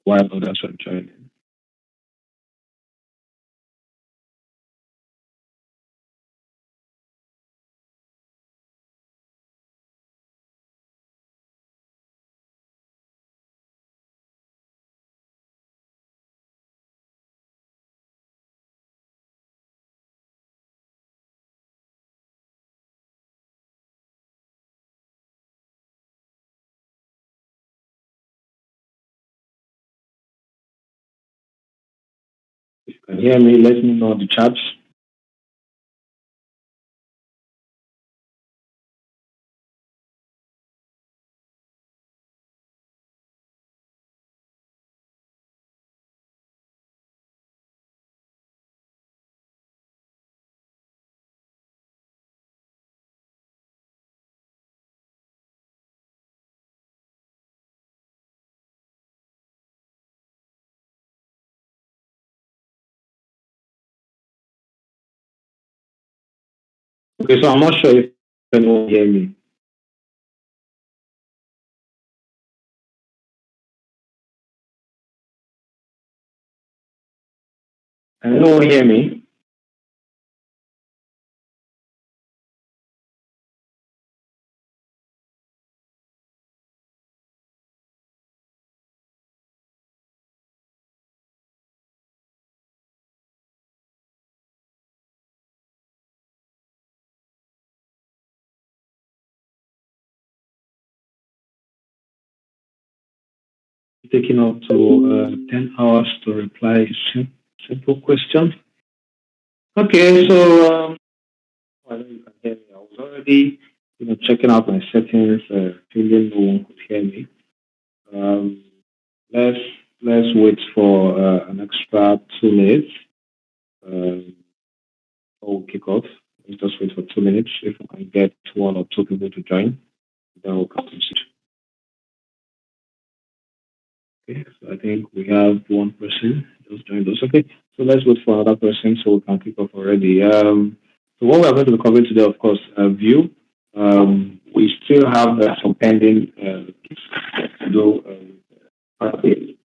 while others are joining. If you can hear me, let me know in the chat. Okay, so I'm not sure if anyone hear me. Can anyone hear me? Taking up to 10 hours to reply a simple question. Okay, so I know you can hear me. I was already, checking out my settings, feeling no one could hear me. Um, let's let's wait for an extra 2 minutes before we kick off. Let's just wait for 2 minutes. If we can get one or two people to join, then we'll continue. Okay, so I think we have one person just joined us. Okay, so let's wait for another person so we can kick off already. So what we're going to be covering today, of course, view. We still have some pending to do. Okay,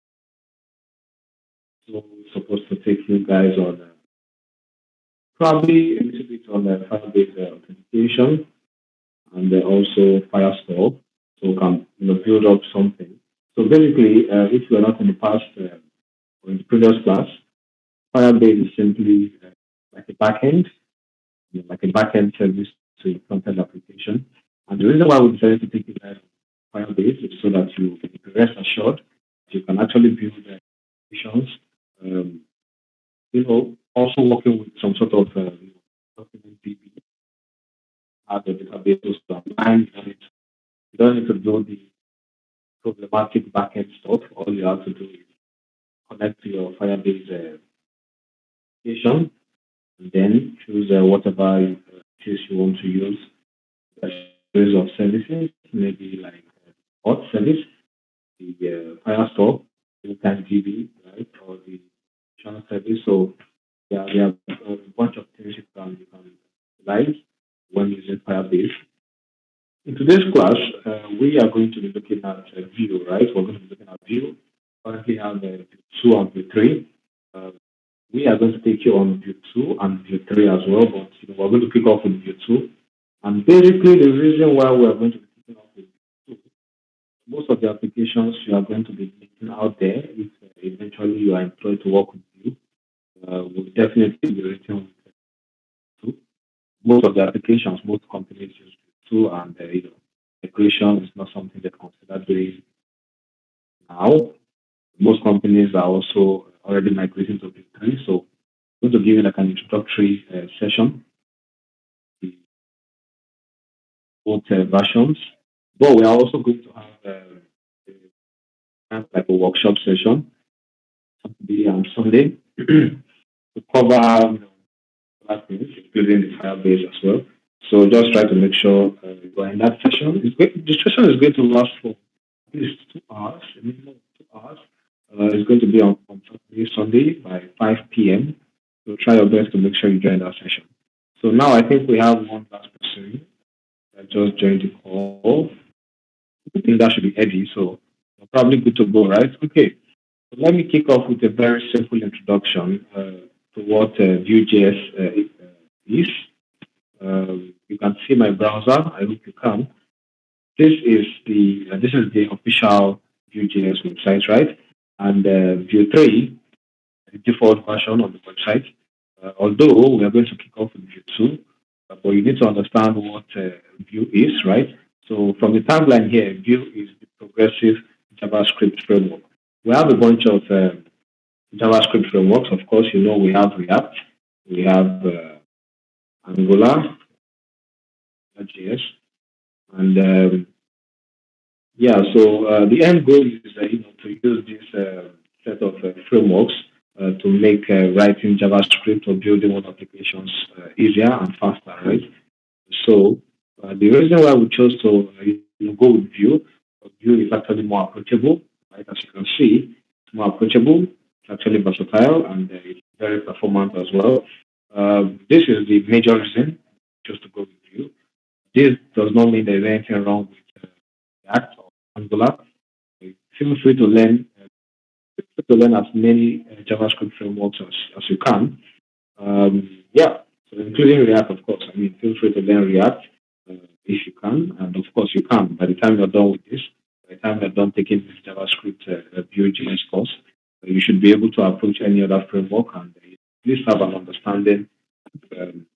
so we're supposed to take you guys on probably a little bit on file-based authentication and also Firestore, so we can build up something. So basically, if you are not in the past or in the previous class, Firebase is simply like a backend, like a backend service to a front-end application. And the reason why we decided to take it as Firebase is so that you can rest assured you can actually build applications. Um, also working with some sort of document DB as a database to align. You don't need to do the problematic backend stuff. All you have to do is connect to your Firebase application and then choose whatever case you want to use. A series of services, maybe like hot service, the Firestore, anytime DB, right, or the channel service. So yeah, we have a bunch of things you can utilize when using Firebase. In today's class, we are going to be looking at Vue, right? We're going to be looking at Vue. Currently have Vue 2 and Vue 3. Uh, we are going to take you on Vue 2 and Vue 3 as well, but we're going to kick off with Vue 2. And basically, the reason why we are going to be kicking off with Vue 2, most of the applications you are going to be making out there, if eventually you are employed to work with Vue, will definitely be written with Vue 2. Most of the applications, most companies use Vue 2, and migration is not something they consider doing now. Most companies are also already migrating to Vue 3. So I'm going to give you like an introductory session, the both versions. But we are also going to have like a workshop session Saturday and Sunday to cover other things, including the Firebase as well. So just try to make sure you are in that session. The session is going to last for at least 2 hours, a minimum of 2 hours. It's going to be on Saturday, Sunday by 5 p.m. So try your best to make sure you join that session. So now I think we have one last person that just joined the call. I think that should be Eddie. So we're probably good to go, right? Okay. Let me kick off with a very simple introduction to what Vue.js is. You can see my browser. I hope you can. This is the official Vue.js website, right? And Vue 3, the default version of the website. Although we are going to kick off with Vue 2, but you need to understand what Vue is, right? So from the tagline here, Vue is the progressive JavaScript framework. We have a bunch of JavaScript frameworks. Of course, we have React, we have Angular, JS, and yeah. So the end goal is to use this set of frameworks to make writing JavaScript or building web applications easier and faster, right? So the reason why we chose to go with Vue, Vue is actually more approachable, right? As you can see, it's more approachable, it's actually versatile, and it's very performant as well. This is the major reason just to go with Vue. This does not mean there's anything wrong with React or Angular. Feel free to learn as many JavaScript frameworks as you can. Yeah, so including React, of course. I mean, feel free to learn React if you can, and of course you can. By the time you're done with this, by the time you're done taking this JavaScript Vue.js course, you should be able to approach any other framework and at least have an understanding um,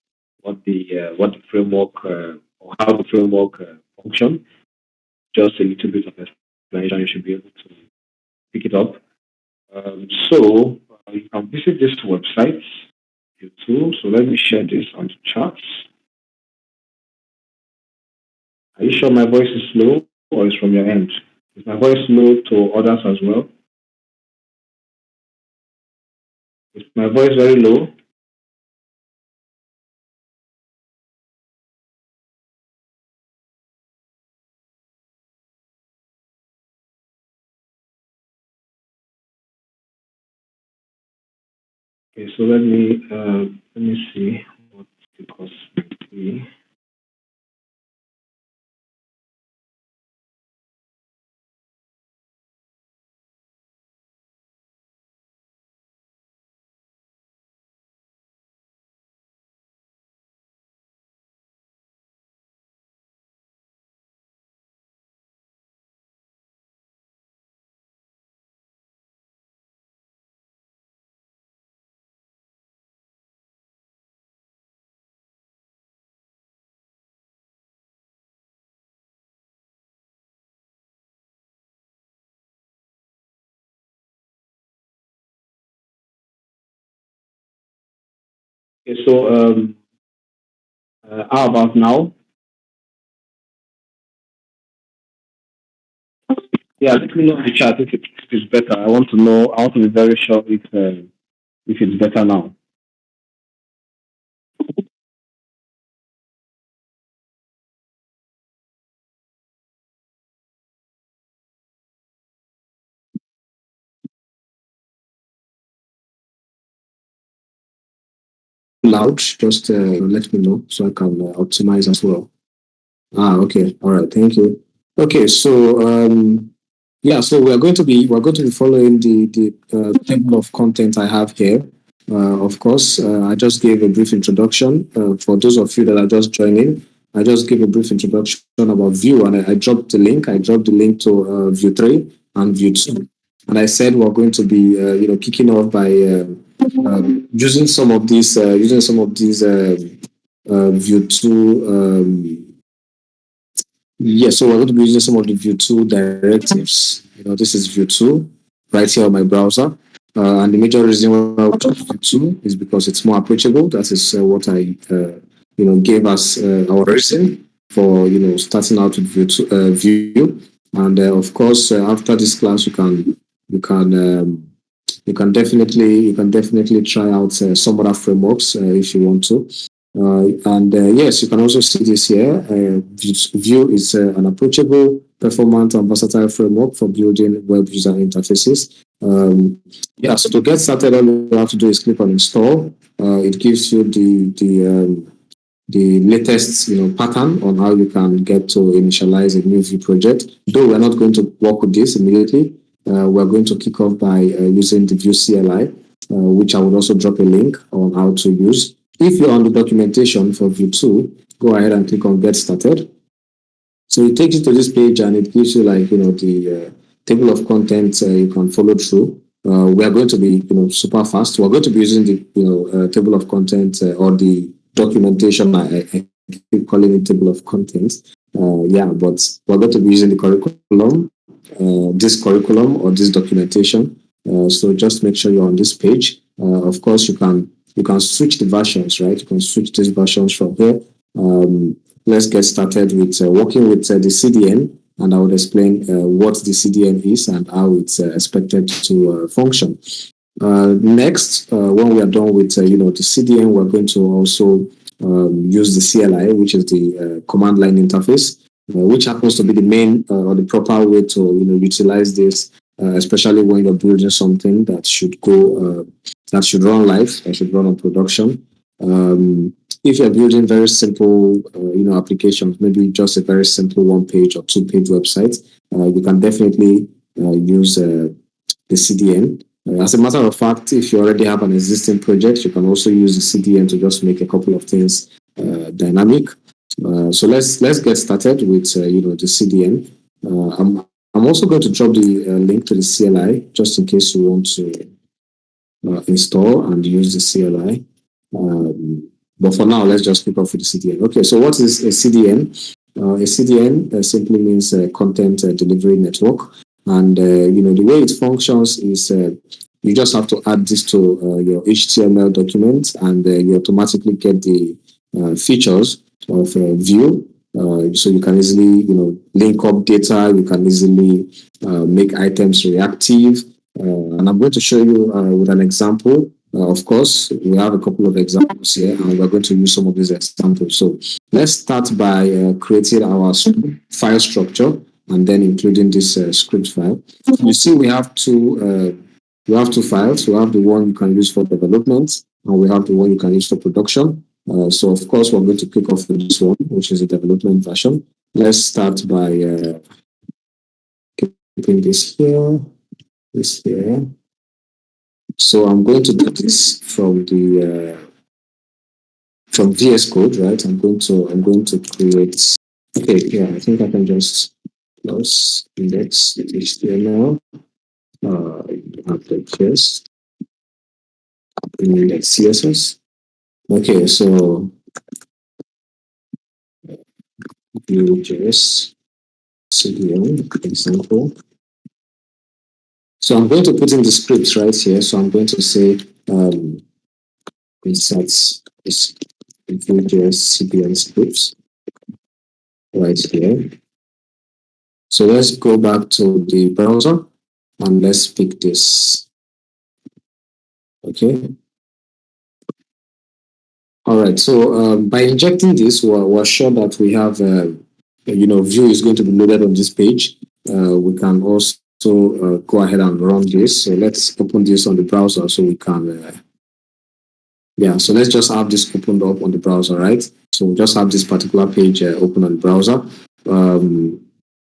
what the framework or how the framework function. Just a little bit of explanation, you should be able to pick it up. So you can visit this website, YouTube. So let me share this on the charts. Are you sure my voice is slow or is from your end? Is my voice low to others as well? Is my voice very low? Okay, so let me see what the cost would be. Okay, so how about now? Yeah, let me know in the chat if it's better. I want to know. I want to be very sure if it's better now. Loud, just let me know so I can optimize as well. Okay. All right. Thank you. Okay. So, yeah, so we're going to be following the table of content I have here. Of course, I just gave a brief introduction for those of you that are just joining. I just gave a brief introduction about Vue, and I dropped the link. I dropped the link to Vue 3 and Vue 2, and I said we're going to be, kicking off by using some of these Vue 2. Yes, so we're going to be using some of the Vue 2 directives. This is Vue 2 right here on my browser. And the major reason why we chose Vue 2 is because it's more approachable. That is what I, gave us our reason for, starting out with Vue 2, Vue. And of course, after this class, you can definitely try out some other frameworks if you want to. And yes, you can also see this here. Vue is an approachable, performant, and versatile framework for building web user interfaces. Yeah, so to get started, all you have to do is click on install. It gives you the latest pattern on how you can get to initialize a new Vue project. Though we're not going to work with this immediately, we're going to kick off by using the Vue CLI, which I would also drop a link on how to use. If you're on the documentation for Vue 2, go ahead and click on Get Started. So it takes you to this page and it gives you the table of contents you can follow through. We are going to be super fast. We're going to be using the table of contents or the documentation. I keep calling it table of contents. But we're going to be using the curriculum, this curriculum or this documentation. So just make sure you're on this page. Of course, you can switch the versions, right? You can switch these versions from here. Let's get started with working with the CDN, and I will explain what the CDN is and how it's expected to function. Next, when we are done with the CDN, we're going to also use the CLI, which is the command line interface, which happens to be the main or the proper way to utilize this, especially when you're building something that should go that should run live, that should run on production. If you're building very simple, applications, maybe just a very simple 1-page or 2-page website, you can definitely use the CDN. As a matter of fact, if you already have an existing project, you can also use the CDN to just make a couple of things dynamic. So let's get started with the CDN. I'm also going to drop the link to the CLI just in case you want to install and use the CLI. But for now, let's just kick off with the CDN. Okay, so what is a CDN? A CDN simply means content delivery network. And, the way it functions is you just have to add this to your HTML document and you automatically get the features of Vue. So you can easily, link up data. You can easily make items reactive. And I'm going to show you with an example. Of course, we have a couple of examples here, and we're going to use some of these examples. So let's start by creating our file structure and then including this script file. You see, we have two files. We have the one you can use for development, and we have the one you can use for production. So of course, we're going to kick off with this one, which is the development version. Let's start by keeping this here. So I'm going to do this from the from VS Code, right? I'm going to create. Okay, yeah, I think I can just close index HTML. Applications index CSS. Okay, so Vue.js CDN example. So I'm going to put in the scripts right here. So I'm going to say insert this Vue.js CDN scripts right here. So let's go back to the browser and let's pick this. Okay. All right. So by injecting this, we're sure that we have, Vue is going to be loaded on this page. We can also go ahead and run this. So let's open this on the browser so we can. So let's just have this opened up on the browser, right? So we'll just have this particular page open on the browser.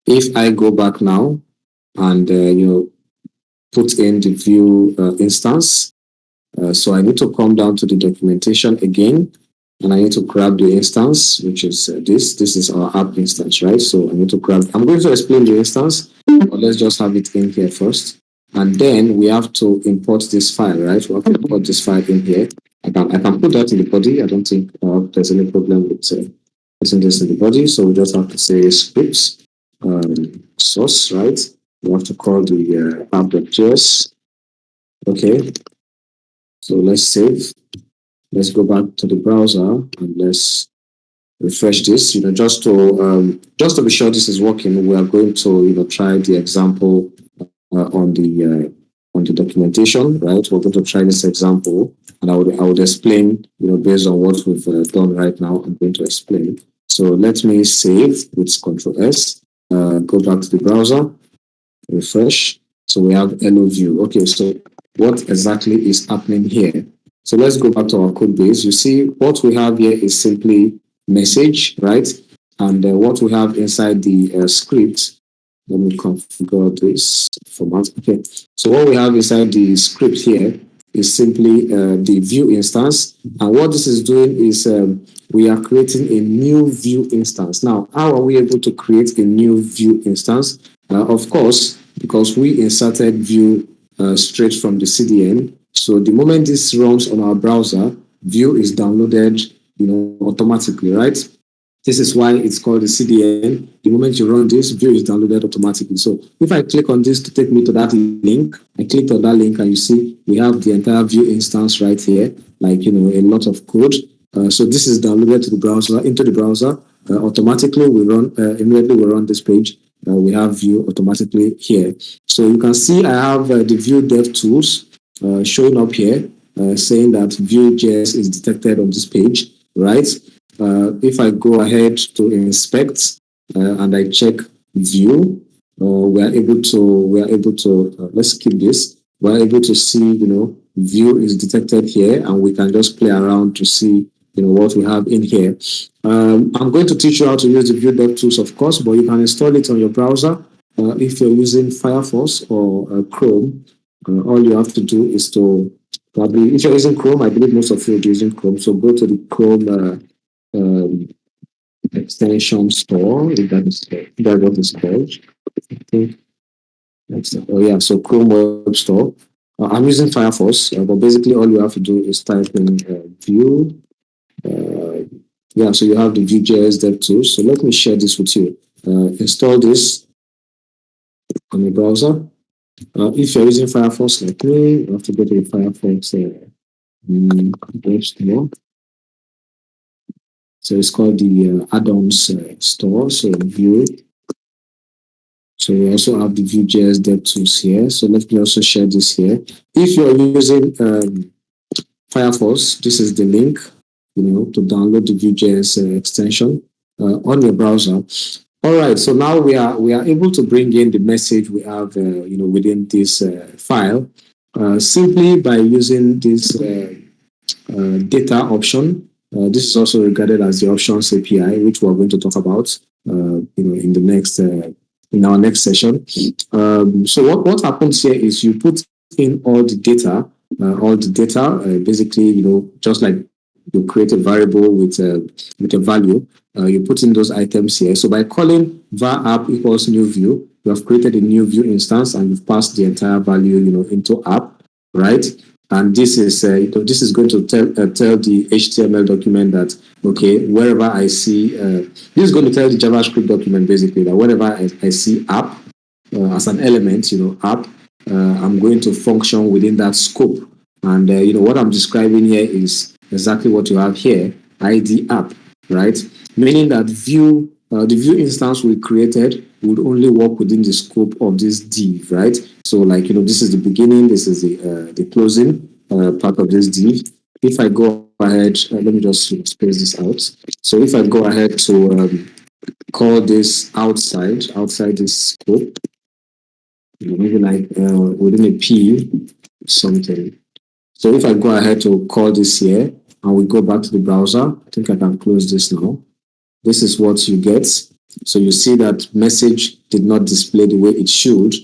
If I go back now and put in the Vue instance, so I need to come down to the documentation again, and I need to grab the instance, which is this. This is our app instance, right? So I need to grab. I'm going to explain the instance, but let's just have it in here first, and then we have to import this file, right? We have to import this file in here. I can put that in the body. I don't think there's any problem with putting this in the body. So we just have to say scripts source, right? We have to call the app.js. Okay. So let's save. Let's go back to the browser and let's refresh this. Just to be sure this is working, we are going to try the example on the documentation, right? We're going to try this example, and I would explain, based on what we've done right now. I'm going to explain. So let me save with Control S. Go back to the browser, refresh. So we have hello Vue. Okay, so what exactly is happening here? So let's go back to our code base. You see, what we have here is simply message, right? And what we have inside the script Let me configure this format. Okay. So what we have inside the script here is simply the view instance. And what this is doing is we are creating a new view instance. Now, how are we able to create a new view instance? Of course, because we inserted view straight from the CDN. So the moment this runs on our browser, view is downloaded, automatically, right? This is why it's called the CDN. The moment you run this, view is downloaded automatically. So if I click on this to take me to that link, I clicked on that link and you see we have the entire view instance right here, like, a lot of code. So this is downloaded to the browser, into the browser. Automatically, immediately we run this page. We have view automatically here. So you can see I have the view dev tools showing up here, saying that Vue.js is detected on this page, right? If I go ahead to inspect and I check view, we are able to let's skip this. We're able to see, view is detected here, and we can just play around to see, what we have in here. I'm going to teach you how to use the Vue Dev tools, of course, but you can install it on your browser. If you're using Firefox or Chrome, all you have to do is to probably, if you're using Chrome, I believe most of you are using Chrome, so go to the Chrome um, extension store, if that's what it's called. I think oh yeah, so Chrome Web Store. I'm using Firefox, but basically all you have to do is type in Vue. Yeah, so you have the Vue.js dev tools. So let me share this with you. Install this on your browser. If you're using Firefox like me, you have to go to the Firefox Web Store. So it's called the add-ons store. So Vue. So we also have the Vue.js dev tools here. So let me also share this here. If you're using Firefox, this is the link, to download the Vue.js extension on your browser. All right. So now we are able to bring in the message we have, within this file, simply by using this data option. This is also regarded as the options API, which we're going to talk about, in the next in our next session. So what happens here is you put in all the data, basically, just like you create a variable with a value, you put in those items here. So by calling var app equals new view, you have created a new view instance and you've passed the entire value, into app, right? And this is going to tell the HTML document that, okay, wherever I see, this is going to tell the JavaScript document basically that whenever I see app as an element, app, I'm going to function within that scope. And what I'm describing here is exactly what you have here, ID app, right? Meaning that the view instance we created would only work within the scope of this div, right? So like, this is the beginning, this is the closing part of this div. If I go ahead, let me just space this out. So if I go ahead to call this outside this scope, maybe like within a P something. So if I go ahead to call this here and we go back to the browser, I think I can close this now. This is what you get. So you see that message did not display the way it should,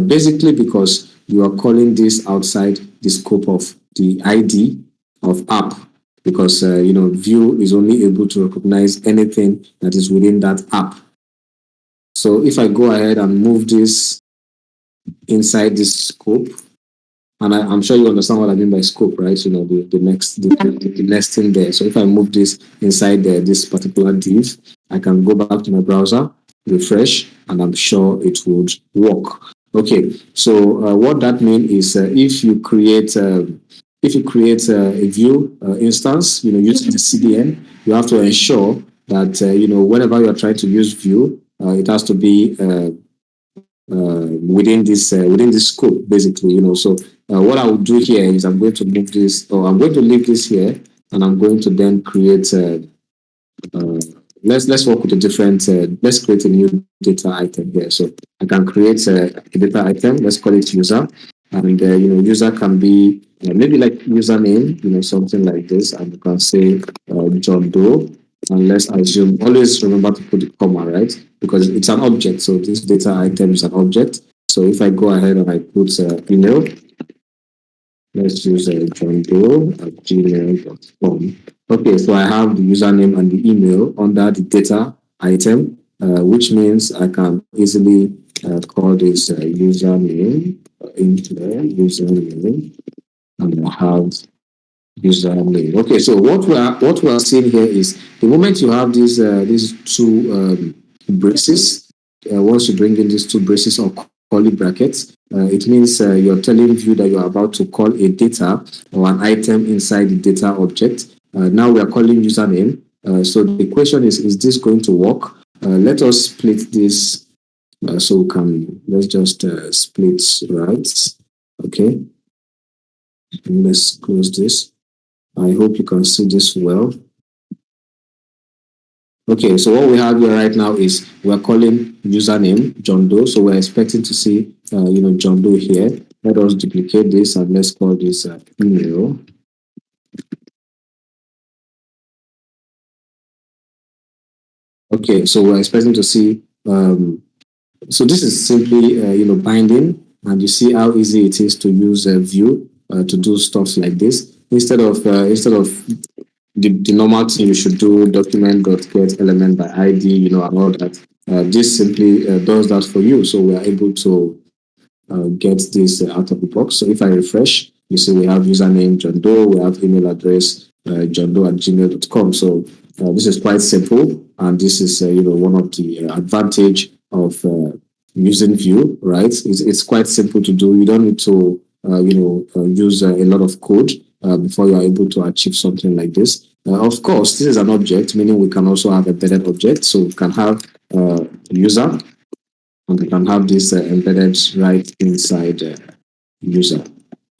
basically because you are calling this outside the scope of the ID of app, because Vue is only able to recognize anything that is within that app. So if I go ahead and move this inside this scope, and I'm sure you understand what I mean by scope, right? The next thing there. So if I move this inside this particular div, I can go back to my browser, refresh, and I'm sure it would work. Okay, so what that means is if you create a Vue instance, using the CDN, you have to ensure that whenever you are trying to use Vue, it has to be within this scope, basically. So what I will do here is I'm going to move this, or I'm going to leave this here, and I'm going to then create let's work with a different let's create a new data item here. So I can create a data item, let's call it user, and user can be maybe like username, something like this, and you can say John Doe, And let's assume, always remember to put the comma, right? Because it's an object. So this data item is an object. So if I go ahead and I put email, let's use johndoe@gmail.com. Okay, so I have the username and the email under the data item, which means I can easily call this username in here, username, and I have username. Okay, so what we are seeing here is the moment you have these two braces, once you bring in these two braces or curly brackets, it means you're telling Vue that you're about to call a data or an item inside the data object. Now we are calling username. So the question is this going to work? Let us split this so we can, let's just split, right? Okay, let's close this. I hope you can see this well. Okay, so what we have here right now is we're calling username John Doe. So we're expecting to see, John Doe here. Let us duplicate this and let's call this email. Okay, so we're expecting to see. So this is simply, binding, and you see how easy it is to use Vue to do stuff like this. Instead of the normal thing you should do, document.get element by ID, and all that. This simply does that for you. So we are able to get this out of the box. So if I refresh, you see we have username John Doe, we have email address johndoe@gmail.com. So this is quite simple, and this is one of the advantage of using Vue, right? It's quite simple to do. You don't need to use a lot of code before you are able to achieve something like this. Of course, this is an object, meaning we can also have embedded object. So we can have user, and we can have this embedded right inside user.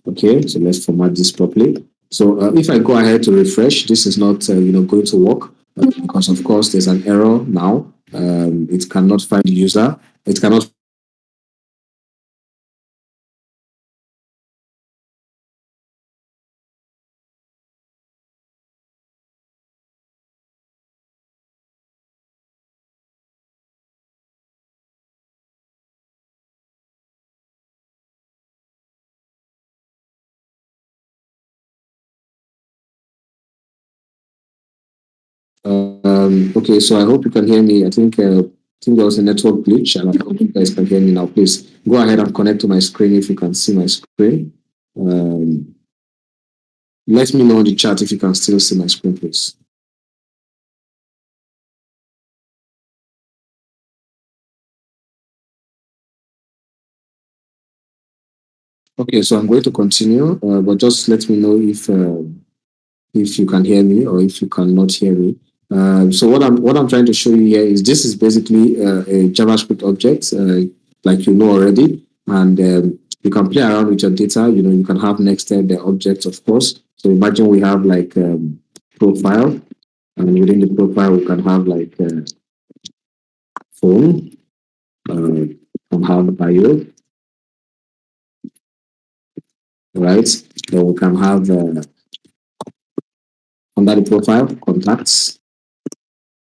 Okay, so let's format this properly. So if I go ahead to refresh, this is not going to work because of course there's an error now. It cannot find the user. It cannot. Okay, so I hope you can hear me. I think there was a network glitch, and I hope you guys can hear me now. Please go ahead and connect to my screen if you can see my screen. Um, Let me know in the chat if you can still see my screen, please. Okay, so I'm going to continue, but just let me know if you can hear me or if you cannot hear me. So what I'm trying to show you here is this is basically a JavaScript object, like you know already, and you can play around with your data. You can have nested objects, of course. So imagine we have like profile, and within the profile we can have like phone, and have bio, right? Then we can have under the profile contacts,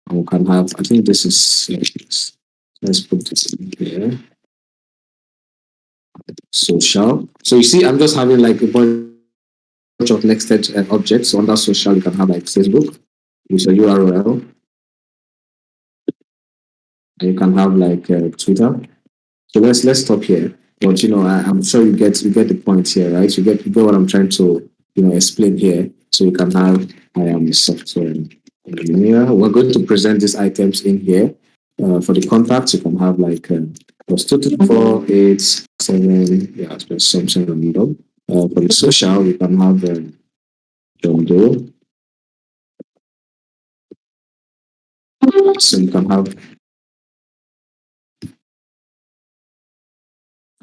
and we can have. I think this is. Let's put this in here. Social. So you see, I'm just having like a bunch of nested objects. So under social, you can have like Facebook with a URL, and you can have like Twitter. So let's stop here. But I'm sure you get the point here, right? You get what I'm trying to explain here. So you can have I am a software engineer. We're going to present these items in here. For the contacts, you can have like +22487. Yeah, there's something in the middle. For the social, we can have John Doe. So you can have.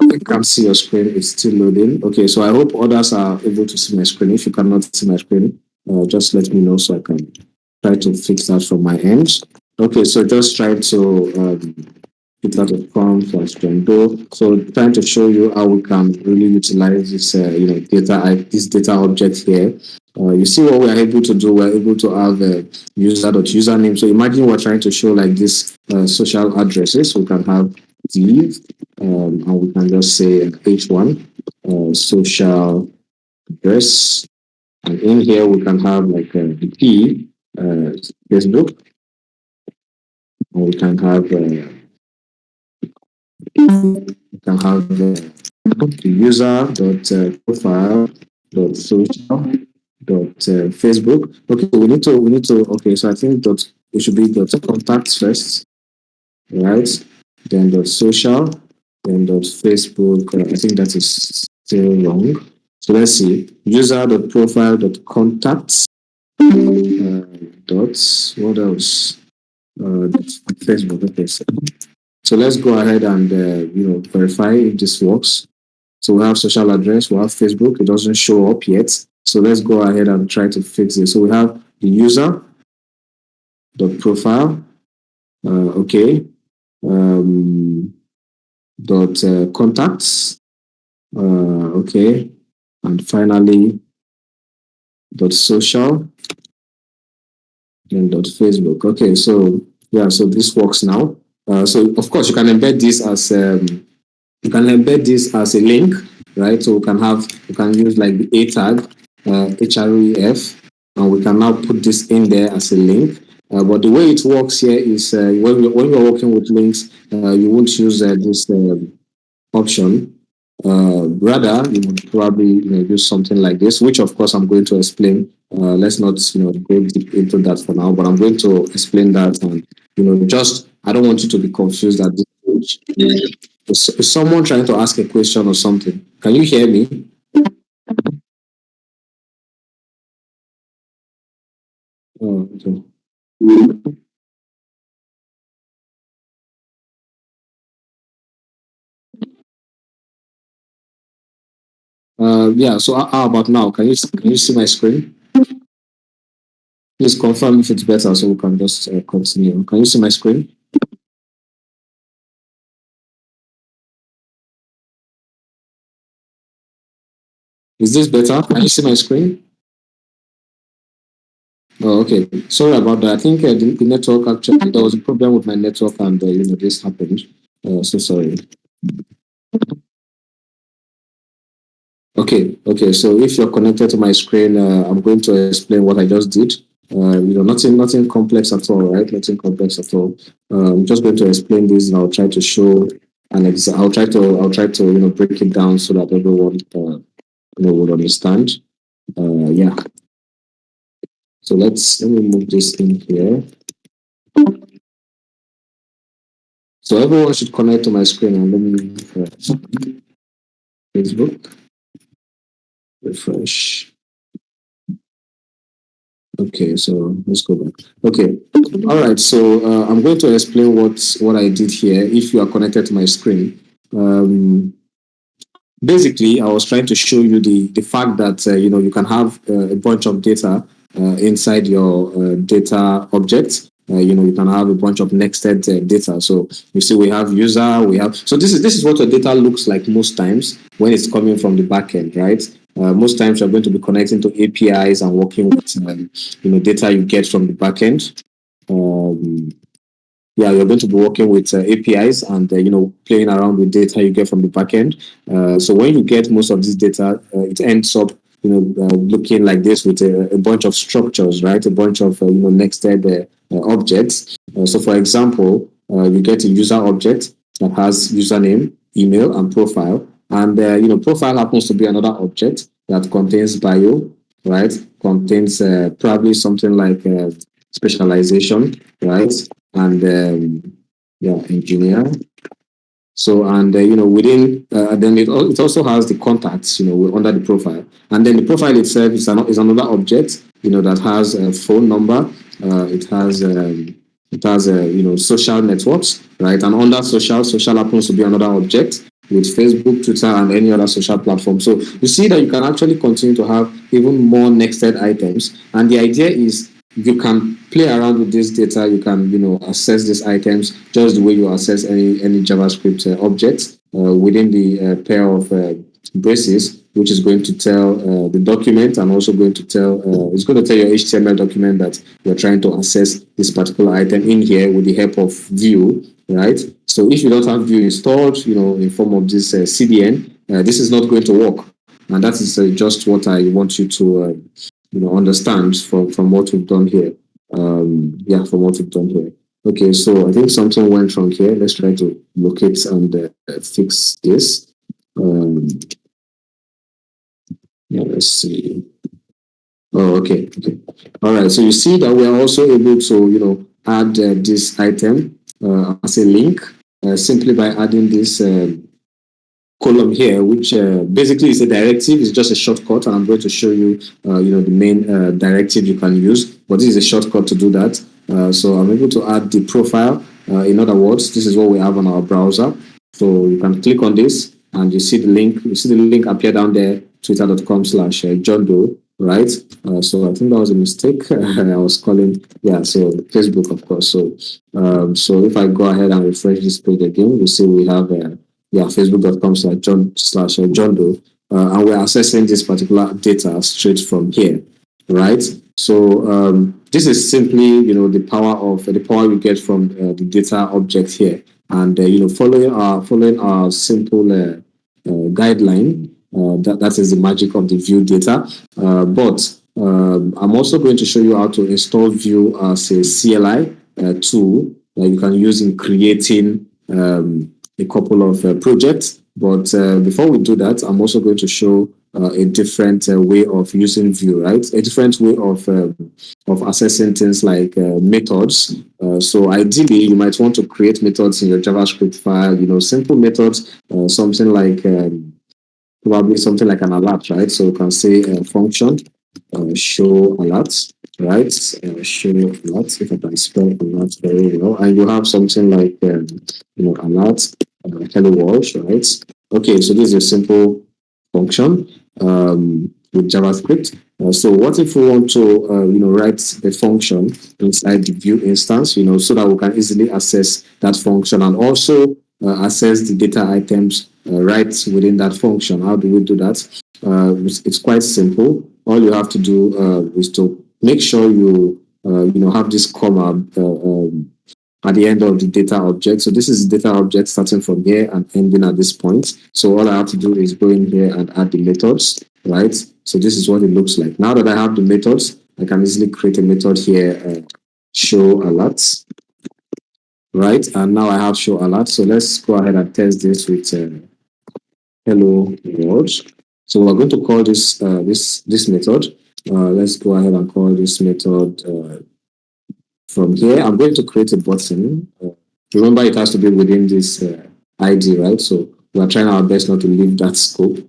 I can't see your screen. It's still loading. Okay, so I hope others are able to see my screen. If you cannot see my screen, just let me know so I can try to fix that from my end. Okay, so just try to github.com/trendo. So trying to show you how we can really utilize this, this data object here. You see what we are able to do. We're able to have a user.username. So imagine we're trying to show like this social addresses. We can have div, and we can just say h1 social address, and in here we can have like the p Facebook, and we can have the user dot profile dot social dot Facebook. Okay, we need to okay. So I think dot it should be dot contacts first, right? Then dot social, then dot Facebook. I think that is still wrong. So let's see. User dot profile dot contacts dot what else? Facebook. Okay. So let's go ahead and verify if this works. So we have social address, we have Facebook. It doesn't show up yet. So let's go ahead and try to fix this. So we have the user dot profile. Okay. Dot contacts. Okay. And finally dot social and dot Facebook. Okay. So yeah. So this works now. So of course you can embed this as a link, right? So we can use like the a tag, href, and we can now put this in there as a link. But the way it works here is when you're working with links, you won't use this option. Rather, you would probably use something like this, which of course I'm going to explain. Let's not go deep into that for now, but I'm going to explain that, and just I don't want you to be confused at this stage. Is someone trying to ask a question or something? Can you hear me? Oh, okay. Yeah. So how about now? Can you see my screen? Please confirm if it's better, so we can just continue. Can you see my screen? Is this better? Can you see my screen? Oh, okay. Sorry about that. I think the network actually there was a problem with my network, and this happened. So sorry. Okay. So if you're connected to my screen, I'm going to explain what I just did. Nothing complex at all, right? Nothing complex at all. I'm just going to explain this, and I'll try to show I'll try to break it down so that everyone would understand. Yeah. So let me move this in here. So everyone should connect to my screen, and let me Facebook refresh. Okay, so let's go back. Okay, all right. So I'm going to explain what I did here. If you are connected to my screen, basically, I was trying to show you the fact that you can have a bunch of data inside your data object. You can have a bunch of nested data. So you see, we have user, we have. So this is what your data looks like most times when it's coming from the backend, right? Most times you're going to be connecting to APIs and working with data you get from the backend. Yeah, you're going to be working with APIs and playing around with data you get from the backend. So when you get most of this data, it ends up looking like this with a bunch of structures, right? A bunch of nested objects. So for example, you get a user object that has username, email, and profile, and profile happens to be another object that contains bio, right? Contains probably something like specialization, right? And engineer. So and within then it also has the contacts under the profile, and then the profile itself is another object that has a phone number. It has social networks, right? And under social happens to be another object with Facebook, Twitter, and any other social platform. So you see that you can actually continue to have even more nested items, and the idea is you can play around with this data. You can, access these items just the way you access any JavaScript object within the pair of braces, which is going to tell the document, and also going to tell it's going to tell your HTML document that you're trying to access this particular item in here with the help of Vue, right? So if you don't have Vue installed, in form of this CDN, this is not going to work, and that is just what I want you to understand from what we've done here. From what we've done here. Okay, so I think something went wrong here. Let's try to locate and fix this. Let's see. Oh, okay. All right. So you see that we are also able to, add this item as a link simply by adding this column here, which basically is a directive. It's just a shortcut, and I'm going to show you, the main directive you can use. But this is a shortcut to do that. So I'm able to add the profile. In other words, this is what we have on our browser. So you can click on this, and you see the link. You see the link appear down there, twitter.com/John Doe, right? So I think that was a mistake. I was calling, so Facebook, of course. So if I go ahead and refresh this page again, you see we have facebook.com/John Doe, and we're accessing this particular data straight from here, right? So this is simply, the power we get from the data object here, and following our simple guideline. That is the magic of the Vue data. But I'm also going to show you how to install Vue as a CLI tool that you can use in creating a couple of projects. But before we do that, I'm also going to show a different way of using Vue, right? A different way of assessing things like methods. So ideally, you might want to create methods in your JavaScript file, simple methods, something like probably something like an alert, right? So you can say function show alert, right? Show alert, if I can spell alert very well. And you have something like, alert, hello world, right? Okay, so this is a simple function with JavaScript. So what if we want to, write a function inside the Vue instance, so that we can easily access that function and also access the data items right within that function? How do we do that? It's quite simple. All you have to do is to make sure you have this comma at the end of the data object. So this is the data object starting from here and ending at this point. So all I have to do is go in here and add the methods, right? So this is what it looks like. Now that I have the methods, I can easily create a method here, show alerts, right? And now I have show alert. So let's go ahead and test this with hello world. So we're going to call this this method. Let's go ahead and call this method from here. I'm going to create a button. Remember, it has to be within this ID, right? So we're trying our best not to leave that scope,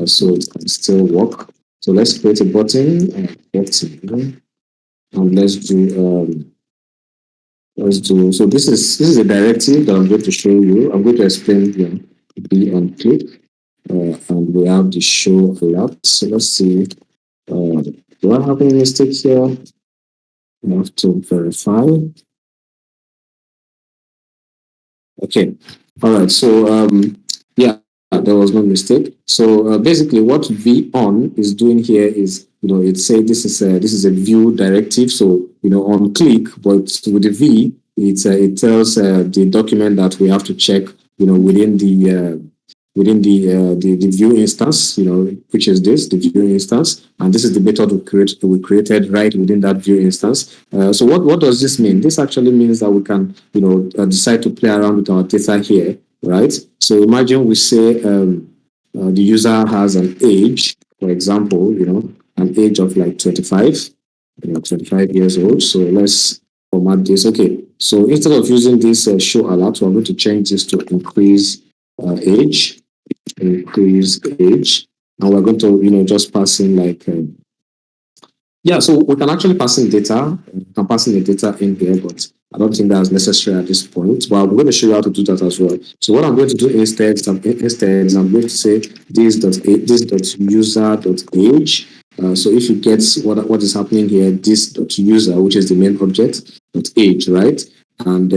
so it can still work. So let's create a button, and let's do. So this is a directive that I'm going to show you. I'm going to explain be on click, and we have the show alert. So let's see. Do I have any mistake here? I have to verify. Okay. All right. So there was no mistake. So basically, what v on is doing here is, it say this is a view directive. So on click, but with the v, it tells the document that we have to check, within the view instance, which is the view instance, and this is the method we created right within that view instance. So what does this mean? This actually means that we can, decide to play around with our data here, right? So imagine we say the user has an age, for example, an age of like 25, 25 years old. So let's format this. Okay, so instead of using this show alert, we're going to change this to increase age, and we're going to just pass in like so we can actually pass in data. We can pass in the data in here, but I don't think that's necessary at this point. But I'm going to show you how to do that as well. So what I'm going to do instead is I'm going to say this dot user dot age So if you get what is happening here, this dot user, which is the main object, dot age, right? And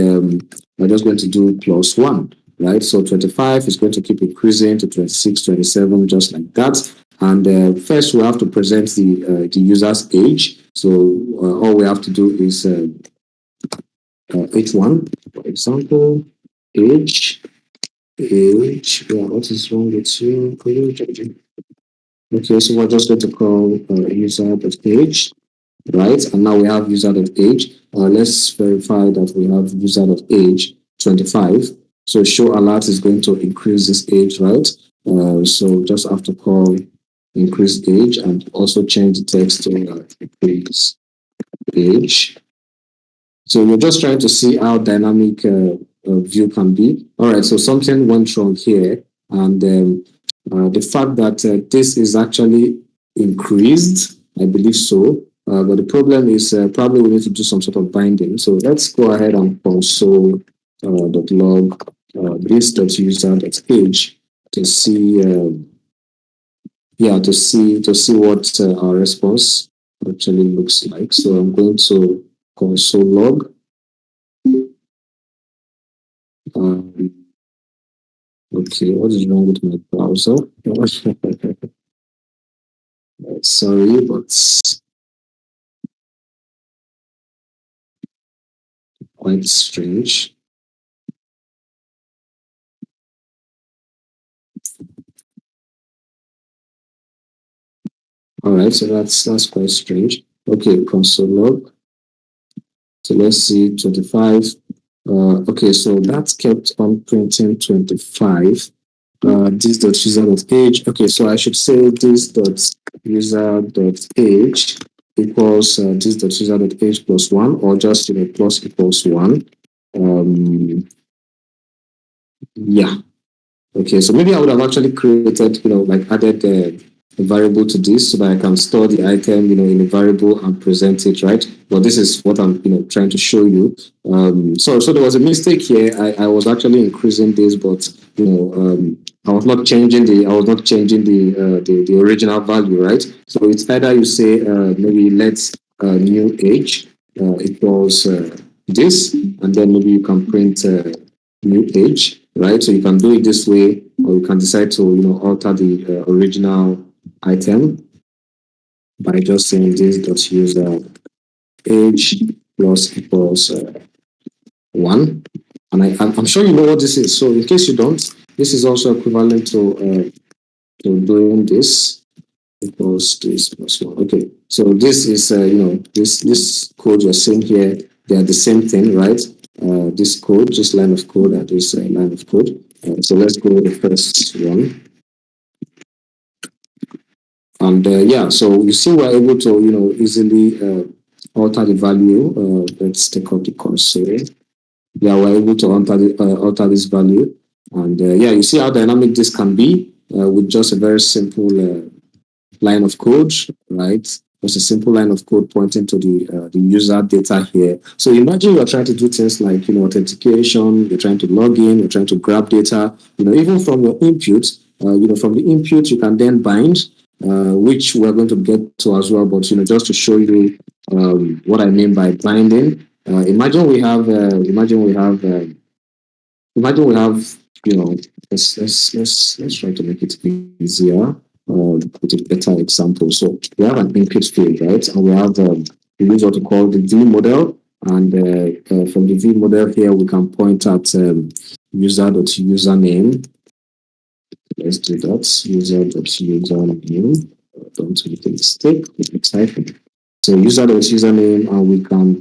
we're just going to do +1, right? So 25 is going to keep increasing to 26, 27, just like that. And first, we have to present the user's age. So all we have to do is H1, for example, age. Yeah, what is wrong with you? Okay, so we're just going to call user.age, right? And now we have user.age. Let's verify that we have user.age 25. So show alert is going to increase this age, right? So just have to call increase age and also change the text to increase age. So we're just trying to see how dynamic view can be. All right, so something went wrong here, and the fact that this is actually increased, I believe so. But the problem is probably we need to do some sort of binding. So let's go ahead and console.log this.user.page to see, to see what our response actually looks like. So I'm going to console log. Okay, what is wrong with my browser? Sorry, but quite strange. All right, so that's quite strange. Okay, console log. So let's see 25. Okay, so that kept on printing 25. This dot user dot age. Okay, so I should say this dot user dot age equals this dot user dot age +1, or just plus equals 1. Yeah. Okay, so maybe I would have actually created, like added a variable to this so that I can store the item, in a variable and present it, right? But this is what I'm, trying to show you. So there was a mistake here. I was actually increasing this, but I was not changing the original value, right? So it's either you say maybe let's new age equals this, and then maybe you can print new age, right? So you can do it this way, or you can decide to alter the original item by just saying this dot user age plus equals 1. And I'm sure you know what this is. So in case you don't, this is also equivalent to doing this equals this plus 1. Okay, so this is this code you're seeing here, they are the same thing, right? This code, this line of code, and this line of code. So let's go with the first one. And yeah, so you see we're able to easily alter the value. Let's take up the console. Yeah, we're able to alter this value, and yeah, you see how dynamic this can be with just a very simple line of code, right? Just a simple line of code pointing to the user data here. So imagine you're trying to do things like authentication. You're trying to log in. You're trying to grab data. Even from your input. From the input you can then bind, which we're going to get to as well. But just to show you what I mean by binding. Imagine we have, let's try to make it easier with a better example. So we have an input field, right? And we have we use what we call the V model. And from the V model here, we can point at user.username. Let's do that. User.username. Don't make a mistake. Type. So user.username, and we can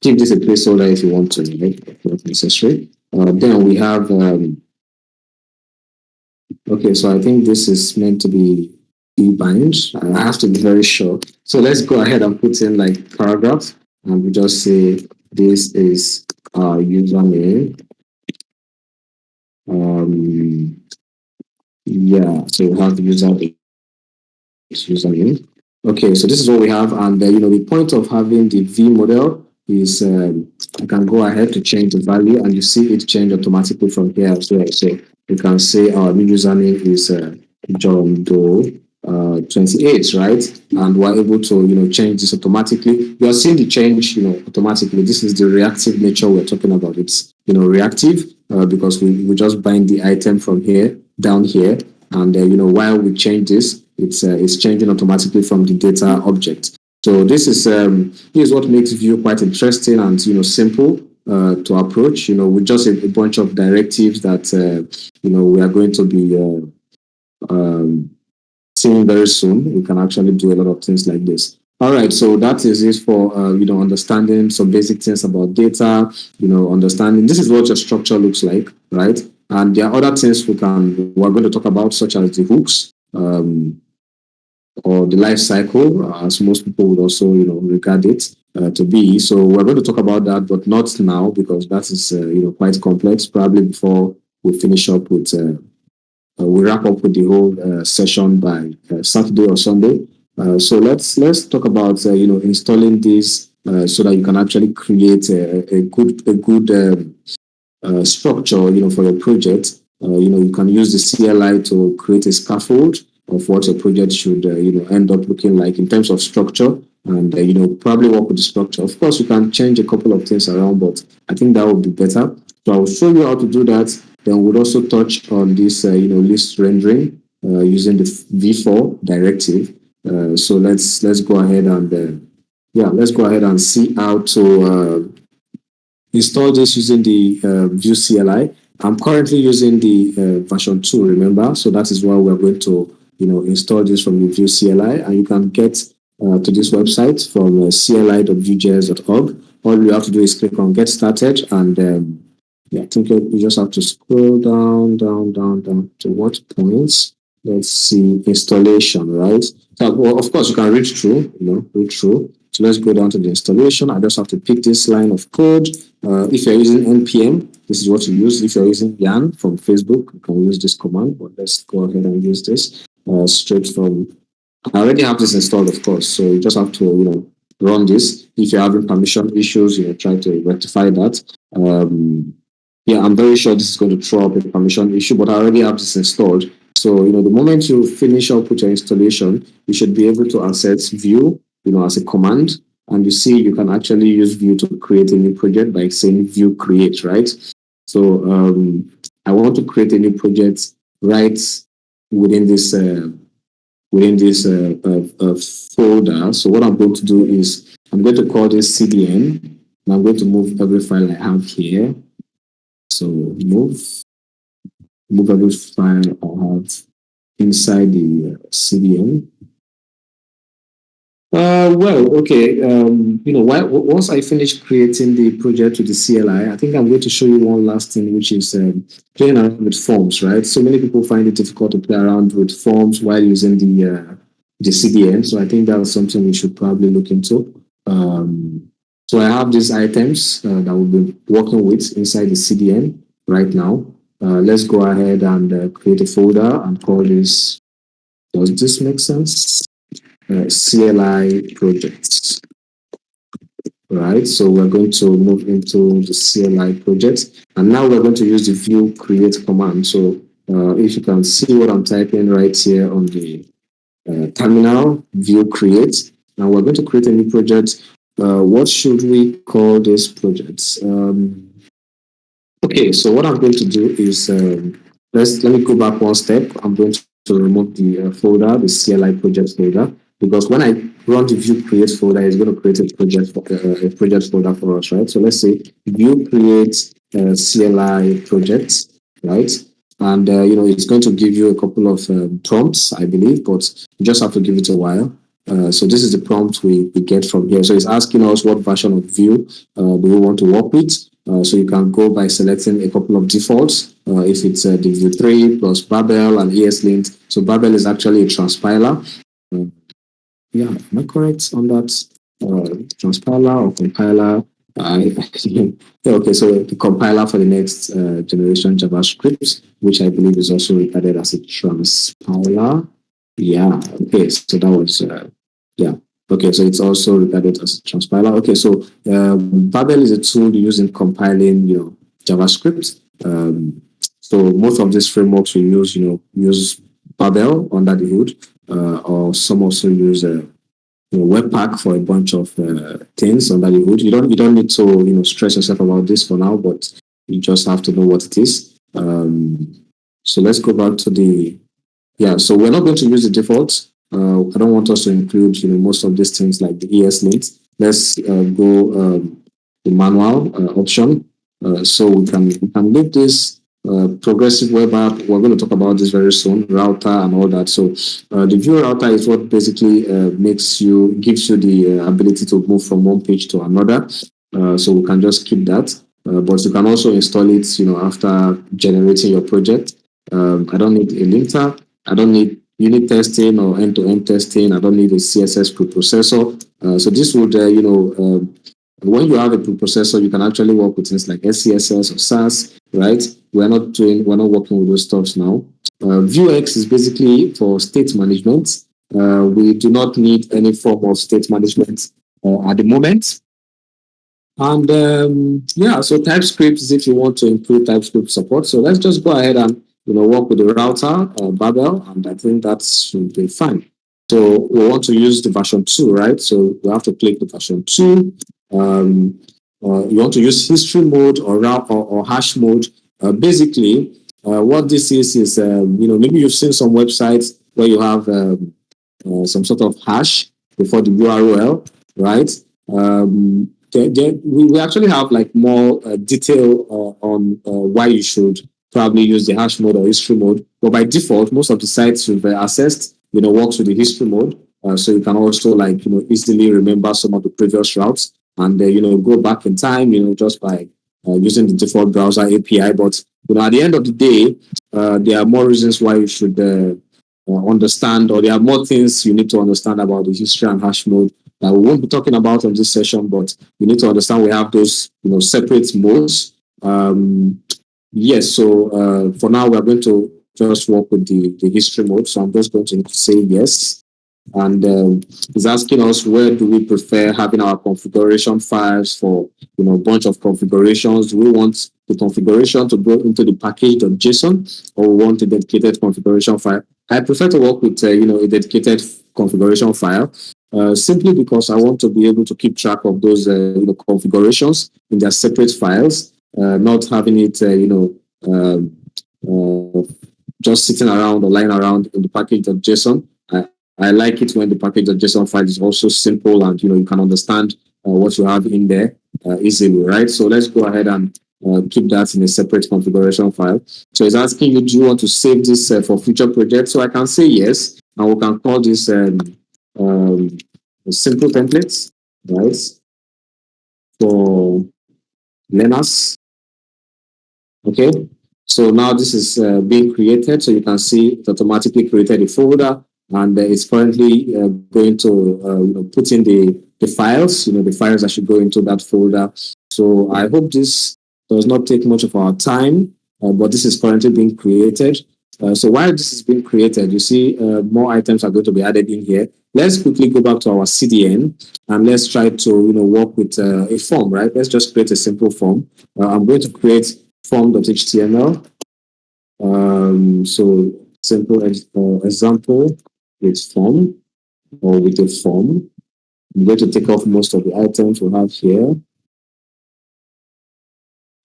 give this a placeholder if you want to, right? Not necessary. Then we have okay, so I think this is meant to be bind. I have to be very sure. So let's go ahead and put in like paragraph, and we just say this is our username. Yeah, so we have the username. Okay, so this is what we have, and the point of having the V model is I can go ahead to change the value, and you see it change automatically from here as well. So you can say our new username is John Doe 28, right? And we're able to, change this automatically. You are seeing the change, automatically. This is the reactive nature we're talking about. It's, reactive because we just bind the item from here down here, and while we change this, it's changing automatically from the data object. So this is what makes Vue quite interesting and simple to approach. With just a bunch of directives that we are going to be seeing very soon. We can actually do a lot of things like this. All right, so that is it for understanding some basic things about data. Understanding this is what your structure looks like, right? And there are other things we're going to talk about, such as the hooks. Or the life cycle, as most people would also, regard it to be. So we're going to talk about that, but not now because that is, quite complex. Probably before we finish up with, we wrap up with the whole session by Saturday or Sunday. So let's talk about, installing this so that you can actually create a good structure, for your project. You can use the CLI to create a scaffold of what your project should, end up looking like in terms of structure, and probably work with the structure. Of course, you can change a couple of things around, but I think that would be better. So I'll show you how to do that. Then we'll also touch on this, list rendering using the V4 directive. So let's go ahead and let's go ahead and see how to install this using the Vue CLI. I'm currently using the version 2, remember? So that is why we're going to, install this from the Vue CLI. And you can get to this website from cli.vue.js.org. All you have to do is click on Get Started. And I think you just have to scroll down to what points. Let's see, installation, right? So, well, of course, you can read through, read through. So let's go down to the installation. I just have to pick this line of code. If you're using NPM, this is what you use. If you're using Yarn from Facebook, you can use this command, but let's go ahead and use this straight from, I already have this installed, of course. So you just have to, run this. If you're having permission issues, try to rectify that. I'm very sure this is going to throw up a permission issue, but I already have this installed. So, the moment you finish up with your installation, you should be able to access Vue, as a command. And you see, you can actually use Vue to create a new project by saying Vue create, right? So, I want to create a new project right within this folder. So what I'm going to do is I'm going to call this CDN, and I'm going to move every file I have here. So move every file I have inside the CDN. Once I finish creating the project with the CLI, I think I'm going to show you one last thing, which is playing around with forms, right? So many people find it difficult to play around with forms while using the CDN. So I think that's something we should probably look into. So I have these items that we'll be working with inside the CDN right now. Let's go ahead and create a folder and call this, does this make sense? CLI projects. Right, so we're going to move into the CLI project, and now we're going to use the Vue create command. So if you can see what I'm typing right here on the terminal, Vue create, and we're going to create a new project. What should we call this project? Okay, so what I'm going to do is let me go back one step. I'm going to remove the folder, the CLI project folder, because when I run the Vue create folder, it's going to create a project folder for us, right? So let's say Vue create CLI project, right? And it's going to give you a couple of prompts, I believe, but you just have to give it a while. So this is the prompt we get from here. So it's asking us what version of Vue do we want to work with. So you can go by selecting a couple of defaults. If it's the Vue 3 plus Babel and ESLint. So Babel is actually a transpiler. Am I correct on that? Transpiler or compiler? Okay, so the compiler for the next generation JavaScript, which I believe is also regarded as a transpiler. Okay, so that was, okay, so it's also regarded as a transpiler. Okay, so Babel is a tool used in compiling, JavaScript. So most of these frameworks we use, use Babel under the hood, or some also use Webpack for a bunch of things under the hood. You don't need to stress yourself about this for now, but you just have to know what it is. So let's go back to the yeah. So we're not going to use the default. I don't want us to include most of these things like the ES links. Let's go the manual option. So we can leave this progressive web app. We're going to talk about this very soon, router and all that. So the view router is what basically gives you the ability to move from one page to another. So we can just keep that. But you can also install it, after generating your project. I don't need a linter. I don't need unit testing or end-to-end testing. I don't need a CSS preprocessor. So this would, when you have a preprocessor, you can actually work with things like SCSS or SAS, right? We're not working with those stuffs now. Vuex is basically for state management. We do not need any form of state management at the moment. And yeah, so TypeScript is if you want to improve TypeScript support. So let's just go ahead and work with the router, Babel, and I think that should be fine. So we want to use the version 2, right? So we have to click the version 2. You want to use history mode or hash mode. Basically, what this is maybe you've seen some websites where you have some sort of hash before the URL, right? We actually have like more detail on why you should probably use the hash mode or history mode. But by default, most of the sites you've accessed, works with the history mode. So you can also easily remember some of the previous routes and go back in time, just by using the default browser API. But at the end of the day, there are more reasons why you should understand, or there are more things you need to understand about the history and hash mode that we won't be talking about on this session, but you need to understand we have those separate modes. Yes, so for now we're going to just work with the history mode. So I'm just going to say yes. And it's asking us where do we prefer having our configuration files for a bunch of configurations. Do we want the configuration to go into the package.json, or we want a dedicated configuration file? I prefer to work with a dedicated configuration file, simply because I want to be able to keep track of those configurations in their separate files, not having it just sitting around or lying around in the package.json. I like it when the package.json file is also simple and you can understand what you have in there easily, right? So let's go ahead and keep that in a separate configuration file. So it's asking you, do you want to save this for future projects? So I can say yes, and we can call this simple templates, right? For learners. Okay. So now this is being created. So you can see it automatically created a folder, and it's currently going to put in the files, the files that should go into that folder. So I hope this does not take much of our time, but this is currently being created. So while this is being created, you see more items are going to be added in here. Let's quickly go back to our CDN and let's try to work with a form, right? Let's just create a simple form. I'm going to create form.html. So simple example with form or with a form. I'm going to take off most of the items we have here.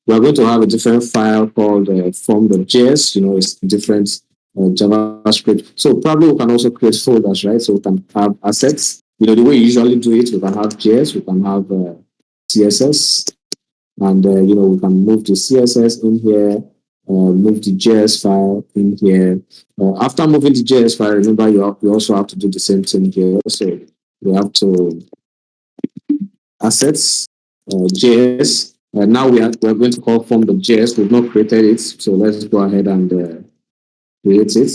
We're going to have a different file called form.js. It's different JavaScript. So probably we can also create folders, right? So we can have assets. The way you usually do it, we can have JS, we can have CSS, and we can move the CSS in here, move the JS file in here. After moving the JS file, remember you also have to do the same thing here. So we have to assets, JS. Now we're going to call form.js. We've not created it, so let's go ahead and create it.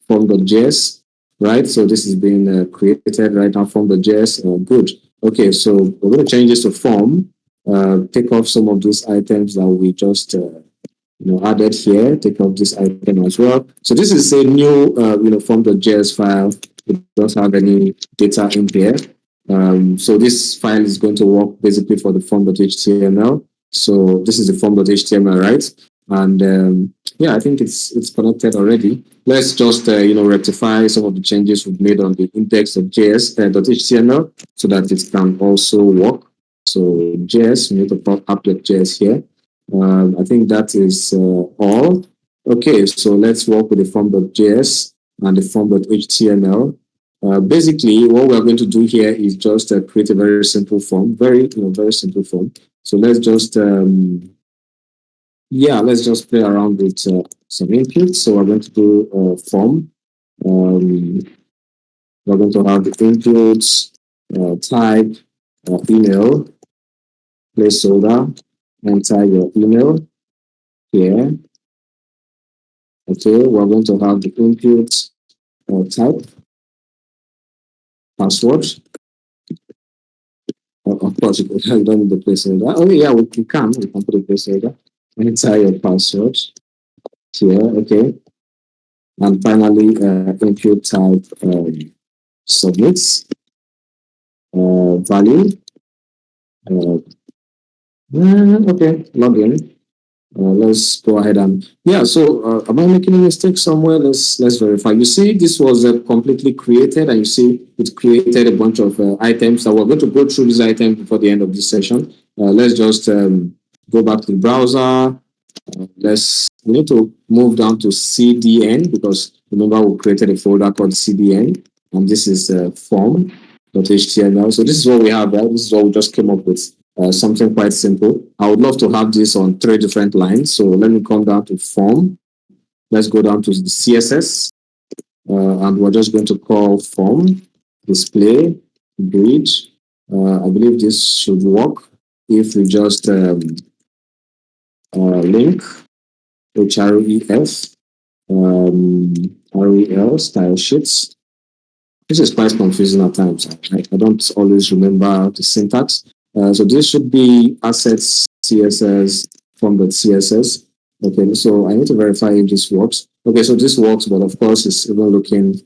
Form.js, right? So this is being created right now. Form.js, good. Okay, so we're going to change this to form. Take off some of these items that we just added here. Take off this item as well. So this is a new form.js file. We don't have any data in here. So this file is going to work basically for the form.html. So this is the form.html, right? And yeah, I think it's connected already. Let's just rectify some of the changes we've made on the index.js .html so that it can also work. So JS, we need to put applet.js here. I think that is all. Okay, so let's work with the form.js and the form.html. Basically, what we're going to do here is just create a very simple form, very simple form. So let's just play around with some inputs. So we're going to do form. Um, we're going to have the inputs, type, email, placeholder, enter your email here. Okay, we're going to have the input type, password. Of course, you don't need the placeholder. Oh, yeah, we can put a placeholder. Enter your password here. Okay, and finally, input type submits value. Uh, okay, login. Let's go ahead and yeah. So, am I making a mistake somewhere? Let's verify. You see, this was completely created, and you see it created a bunch of items. So we're going to go through these items before the end of this session. Let's just go back to the browser. We need to move down to CDN because remember we created a folder called CDN, and this is form.html. So this is what we have there. This is what we just came up with. Something quite simple. I would love to have this on 3 different lines. So let me come down to form. Let's go down to the CSS, and we're just going to call form display grid. I believe this should work if we just link href rel style sheets. This is quite confusing at times. I don't always remember the syntax. So this should be assets CSS form.css. Okay, so I need to verify if this works. Okay, so this works, but of course it's even looking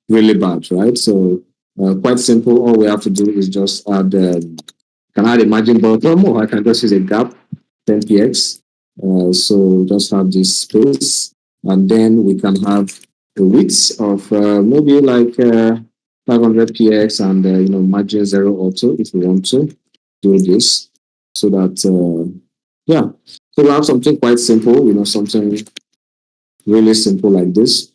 really bad, right? So quite simple. All we have to do is just add, can add a margin bottom, or I can just use a gap, 10px. So just have this space, and then we can have a width of maybe like 500px and margin 0 or 2 if we want to do this, so that yeah, so we have something quite simple, something really simple like this.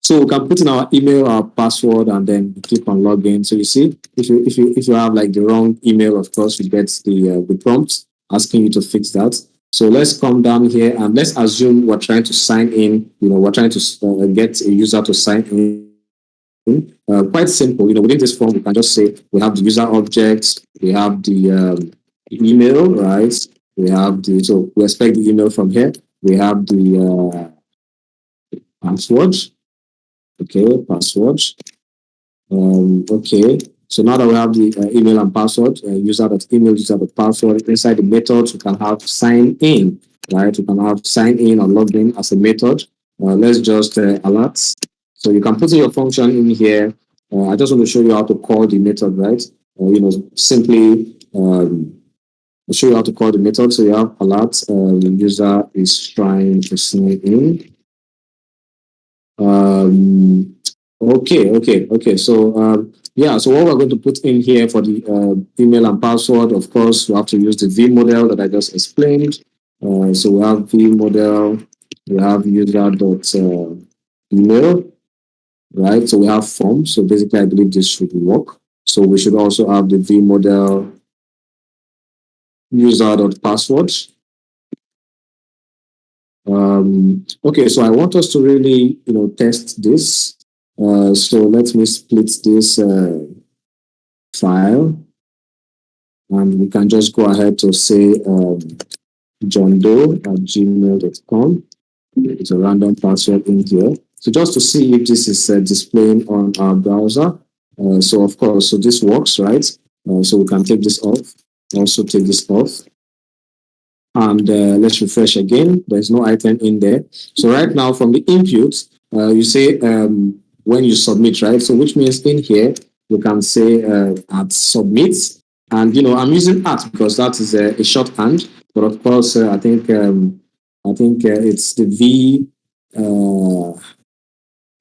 So we can put in our email, our password, and then click on login. So you see, if you have like the wrong email, of course, you get the prompt asking you to fix that. So let's come down here and let's assume we're trying to sign in. We're trying to get a user to sign in. Quite simple. Within this form, we can just say we have the user objects, we have the email, right? So we expect the email from here. We have the password. Okay, password. Okay, so now that we have the email and password, user.email, user.password, inside the methods, we can have sign in, right? We can have sign in or log in as a method. Let's just alert. So you can put in your function in here. I just want to show you how to call the method, right? Simply show you how to call the method. So you have alert, the user is trying to sign in. Okay. So yeah, so what we're going to put in here for the email and password, of course, we have to use the V model that I just explained. So we have V model, we have user.email, right? So we have form. So basically, I believe this should work. So we should also have the V model user.password. Okay, so I want us to really, test this. So let me split this file, and we can just go ahead to say johndoe@gmail.com. It's a random password in here. So just to see if this is displaying on our browser. So of course, so this works, right? So we can take this off. Also take this off. And let's refresh again. There's no item in there. So right now from the input, you say when you submit, right? So which means in here, we can say at submit. And, I'm using at because that is a shorthand. But of course, I think I think it's the V. Uh,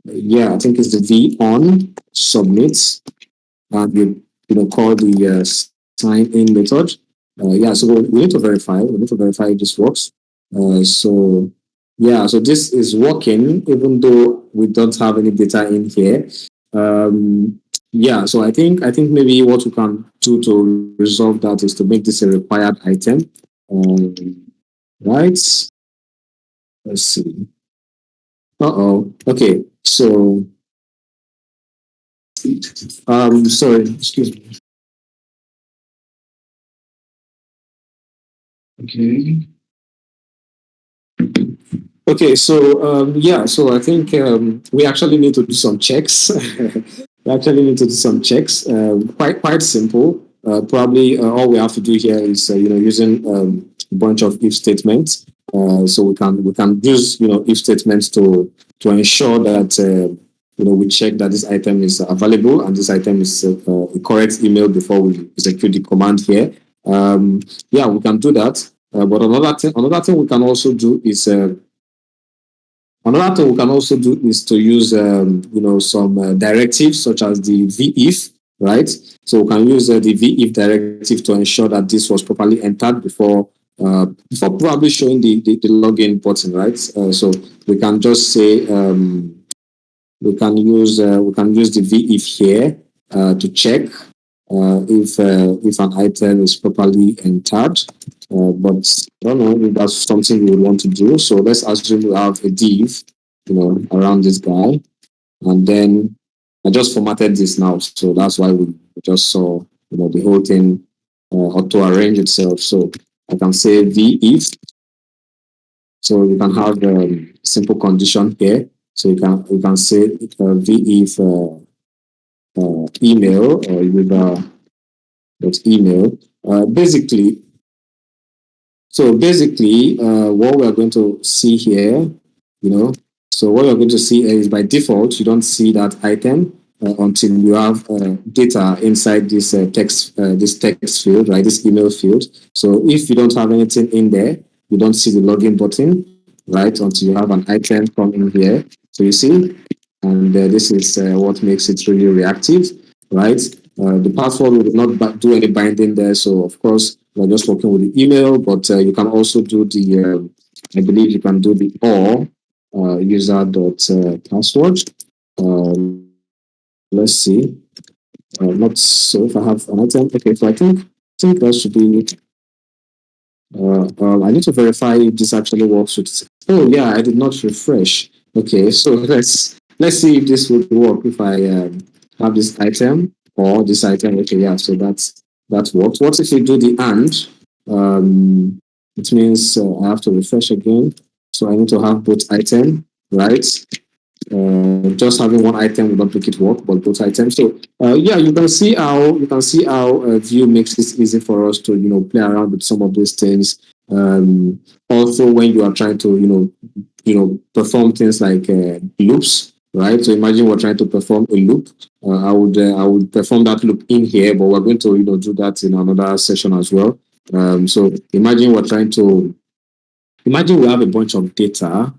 yeah, I think it's the V on submit, and call the sign in method. Yeah, so we need to verify. We need to verify if this works. So yeah, so this is working even though we don't have any data in here. Yeah, so I think maybe what we can do to resolve that is to make this a required item. Um, right. Let's see. Uh-oh. Okay. So sorry, excuse me. Okay. Okay, so yeah, so I think we actually need to do some checks. We actually need to do some checks. Quite simple. Probably all we have to do here is using a bunch of if statements. So we can use if statements to ensure that we check that this item is available and this item is a correct email before we execute the command here. Yeah, we can do that. But another thing we can also do is another thing we can also do is to use, some directives such as the VIF, right? So we can use the VIF directive to ensure that this was properly entered before probably showing the login button, right? So we can just say we can use the VIF here to check if an item is properly entered. But I don't know if that's something we would want to do. So let's assume we have a div, around this guy, and then I just formatted this now, so that's why we just saw the whole thing auto arrange itself. So I can say v if. So you can have a simple condition here. So you can say v if email or user dot email. Basically, what we're going to see here, you know, so what you're going to see is by default, you don't see that item until you have data inside this text field, right? This email field. So if you don't have anything in there, you don't see the login button, right? Until you have an item come in here. So you see, and this is what makes it really reactive, right? The password will not do any binding there. So of course, we're just working with the email, but you can also do I believe you can do the or user dot password. Let's see. Not so if I have an item. Okay, so I think that should be. I need to verify if this actually works with. Oh yeah, I did not refresh. Okay, so let's see if this would work if I have this item or this item. Okay, yeah, so that works. What if you do the and? It means I have to refresh again. So I need to have both item, right? Just having one item will not make it work, but both items. So yeah, you can see how Vue makes it easy for us to play around with some of these things. Also, when you are trying to perform things like loops, right? So imagine we're trying to perform a loop. I would perform that loop in here, but we're going to do that in another session as well. So imagine we have a bunch of data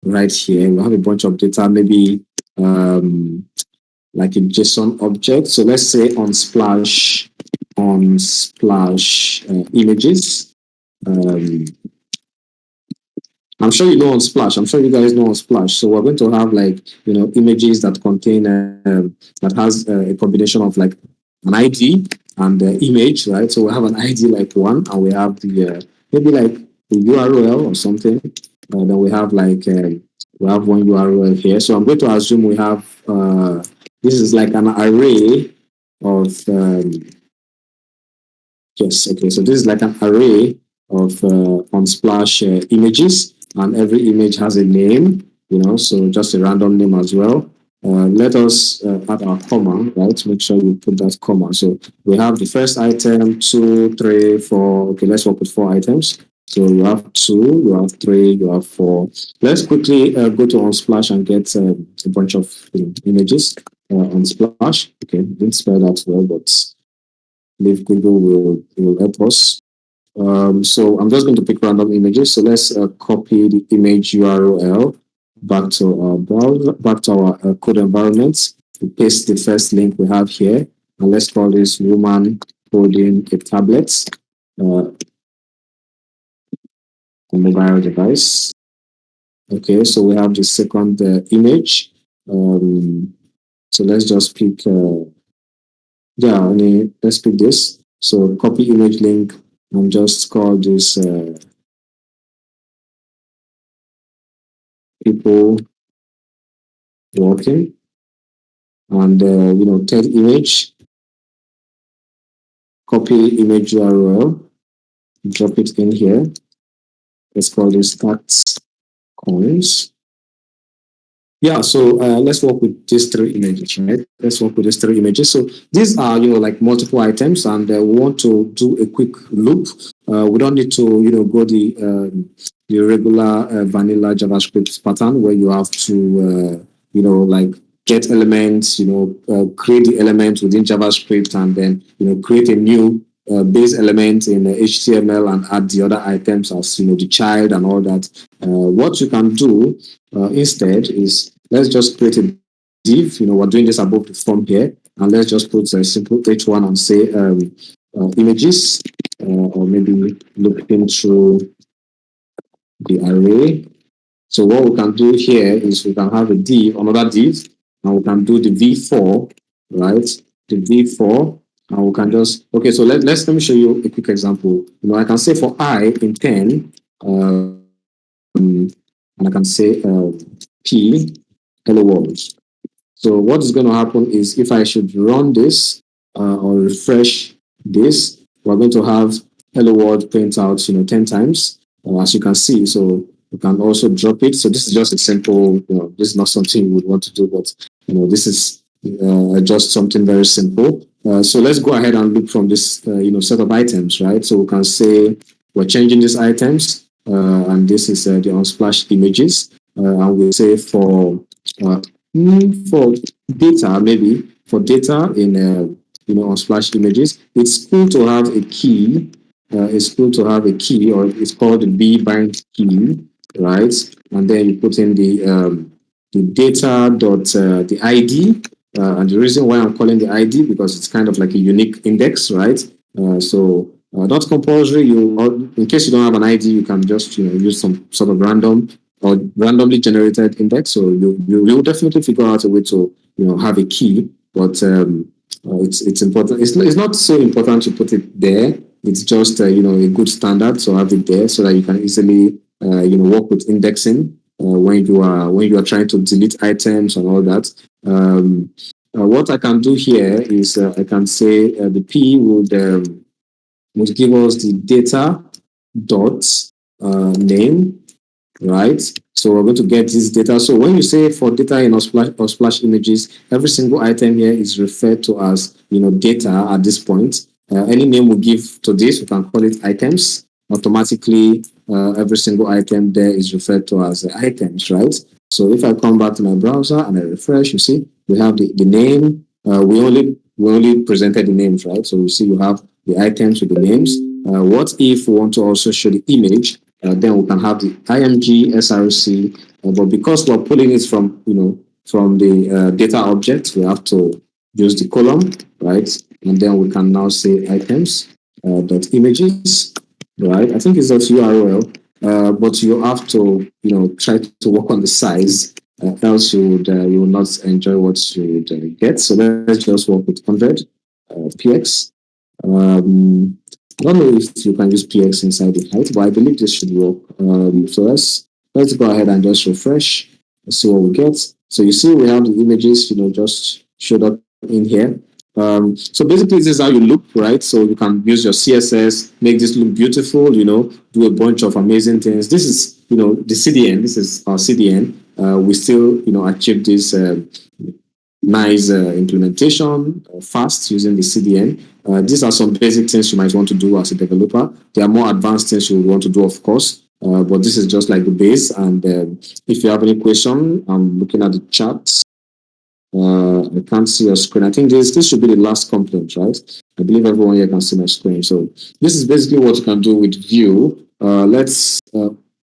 right here. We have a bunch of data, maybe like a JSON object. So let's say on splash images. Um, I'm sure you know on Splash. I'm sure you guys know on Splash. So we're going to have like images that contain that has a combination of like an ID and the image, right? So we have an ID like one, and we have the maybe like the URL or something. Then we have one URL here. So I'm going to assume we have this is like an array of yes, okay. So this is like an array of Unsplash images, and every image has a name, so just a random name as well. Let us add our comma, right? Make sure we put that comma. So we have the first item, two, three, four. Okay, let's work with four items. So you have two, you have three, you have four. Let's quickly go to Unsplash and get a bunch of images on Splash. Okay, didn't spell that well, but believe Google will help us. So I'm just going to pick random images. So let's copy the image URL back to our browser, back to our code environment. We paste the first link we have here, and let's call this woman holding a tablet, a mobile device. Okay, so we have the second image. Um, so let's just pick, let's pick this. So copy image link and just call this people walking. And, third image, copy image URL, drop it in here. Let's call this stats coins. Yeah, so let's work with these three images, right? Let's work with these three images. So these are, like multiple items, and we want to do a quick loop. We don't need to, go the regular vanilla JavaScript pattern where you have to, like get elements, create the element within JavaScript, and then, create a new base element in HTML and add the other items as, the child and all that. What you can do instead is let's just create a div. We're doing this above the form here, and let's just put a simple h1 and say images, or maybe looking through the array. So what we can do here is we can have a div, another div, and we can do the v4, right? The v4, and we can just okay. So let me show you a quick example. I can say for I in 10, and I can say p hello world. So what is going to happen is if I should run this or refresh this, we're going to have hello world print out, 10 times, as you can see. So you can also drop it. So this is just a simple, this is not something you would want to do, but, this is just something very simple. So let's go ahead and look from this, set of items, right? So we can say we're changing these items, and this is the Unsplash images. And we say for data, maybe for data in on Splash images, it's cool to have a key. It's cool to have a key, or it's called the B bind key, right? And then you put in the data dot the ID, and the reason why I'm calling the ID because it's kind of like a unique index, right? So not compulsory. In case you don't have an ID, you can just use some sort of random or randomly generated index. So you will definitely figure out a way to have a key, but it's important. It's not so important to put it there. It's just a good standard to have it there so that you can easily work with indexing when you are trying to delete items and all that. What I can do here is I can say the P would give us the data dot name, right? So we're going to get this data. So when you say for data in or splash images, every single item here is referred to as data at this point. Any name we give to this, we can call it items. Automatically, every single item there is referred to as items, right? So if I come back to my browser and I refresh, you see we have the name. We only presented the names, right? So you see you have the items with the names. What if we want to also show the image? Then we can have the img src, but because we're pulling it from from the data object, we have to use the column, right? And then we can now say items dot images, right? I think it's dot url, but you have to try to work on the size, else you will not enjoy what you would get. So let's just work with 100 px. I don't know if you can use px inside the height, but I believe this should work. So let's go ahead and just refresh. Let's see what we get. So you see we have the images, just showed up in here. So basically this is how you look, right? So you can use your CSS, make this look beautiful, do a bunch of amazing things. This is, the CDN. This is our CDN. We still, achieve this nice implementation fast using the CDN. These are some basic things you might want to do as a developer. There are more advanced things you want to do, of course, but this is just like the base. And if you have any question, I'm looking at the chat. I can't see your screen. I think this should be the last complaint, right? I believe everyone here can see my screen. So this is basically what you can do with Vue. Let's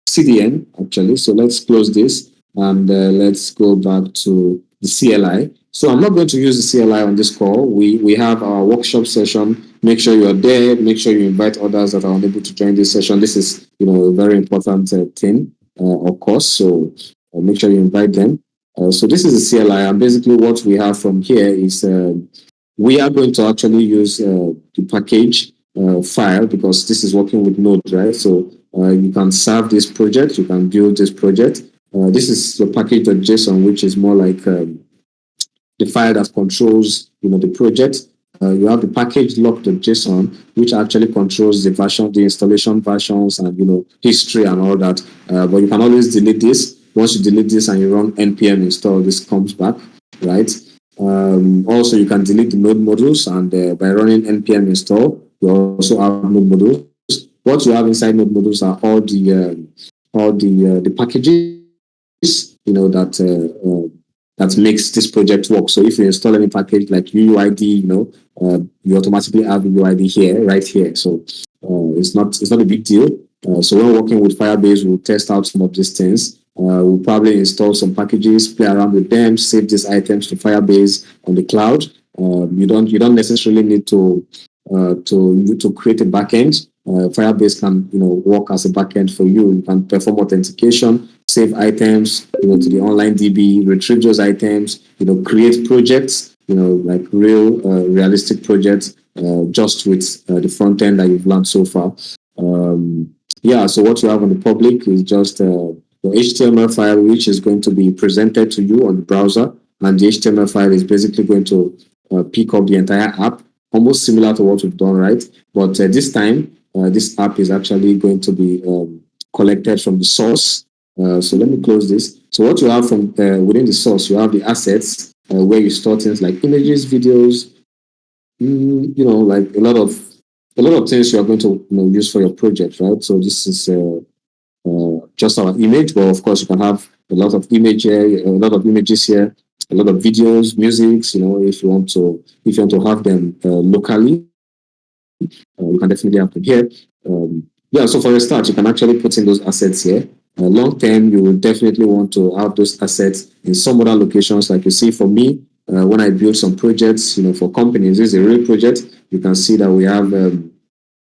CDN actually. So let's close this and let's go back to the CLI. So I'm not going to use the CLI on this call. We have our workshop session. Make sure you are there. Make sure you invite others that are unable to join this session. This is a very important thing or course. So make sure you invite them. So this is the CLI, and basically what we have from here is we are going to actually use the package file because this is working with Node, right? So you can serve this project, you can build this project. This is the package.json, which is more like the file that controls, the project. You have the package lock.json, which actually controls the version, the installation versions, and history and all that. But you can always delete this. Once you delete this and you run npm install, this comes back, right? Also, you can delete the node modules, and by running npm install, you also have node modules. What you have inside node modules are all the packages, that makes this project work. So if you install any package like UUID, you automatically have UUID here, right here. So it's not a big deal. So when working with Firebase, we'll test out some of these things. We'll probably install some packages, play around with them, save these items to Firebase on the cloud. You don't necessarily need to create a backend. Firebase can work as a backend for you. You can perform authentication, save items to the online DB, retrieve those items, create projects, like realistic projects, just with the front end that you've learned so far. Yeah, so what you have on the public is just your HTML file, which is going to be presented to you on the browser, and the HTML file is basically going to pick up the entire app, almost similar to what we've done, right? But this time, this app is actually going to be collected from the source. So let me close this. So what you have from within the source, you have the assets where you store things like images, videos, like a lot of things you are going to use for your project, right? So this is just our image, but of course you can have a lot of image here, a lot of images here, a lot of videos, musics. If you want to have them locally, you can definitely have them here. Yeah, so for a start, you can actually put in those assets here. Long term, you will definitely want to have those assets in some other locations. Like you see, for me, when I build some projects, for companies, this is a real project. You can see that we have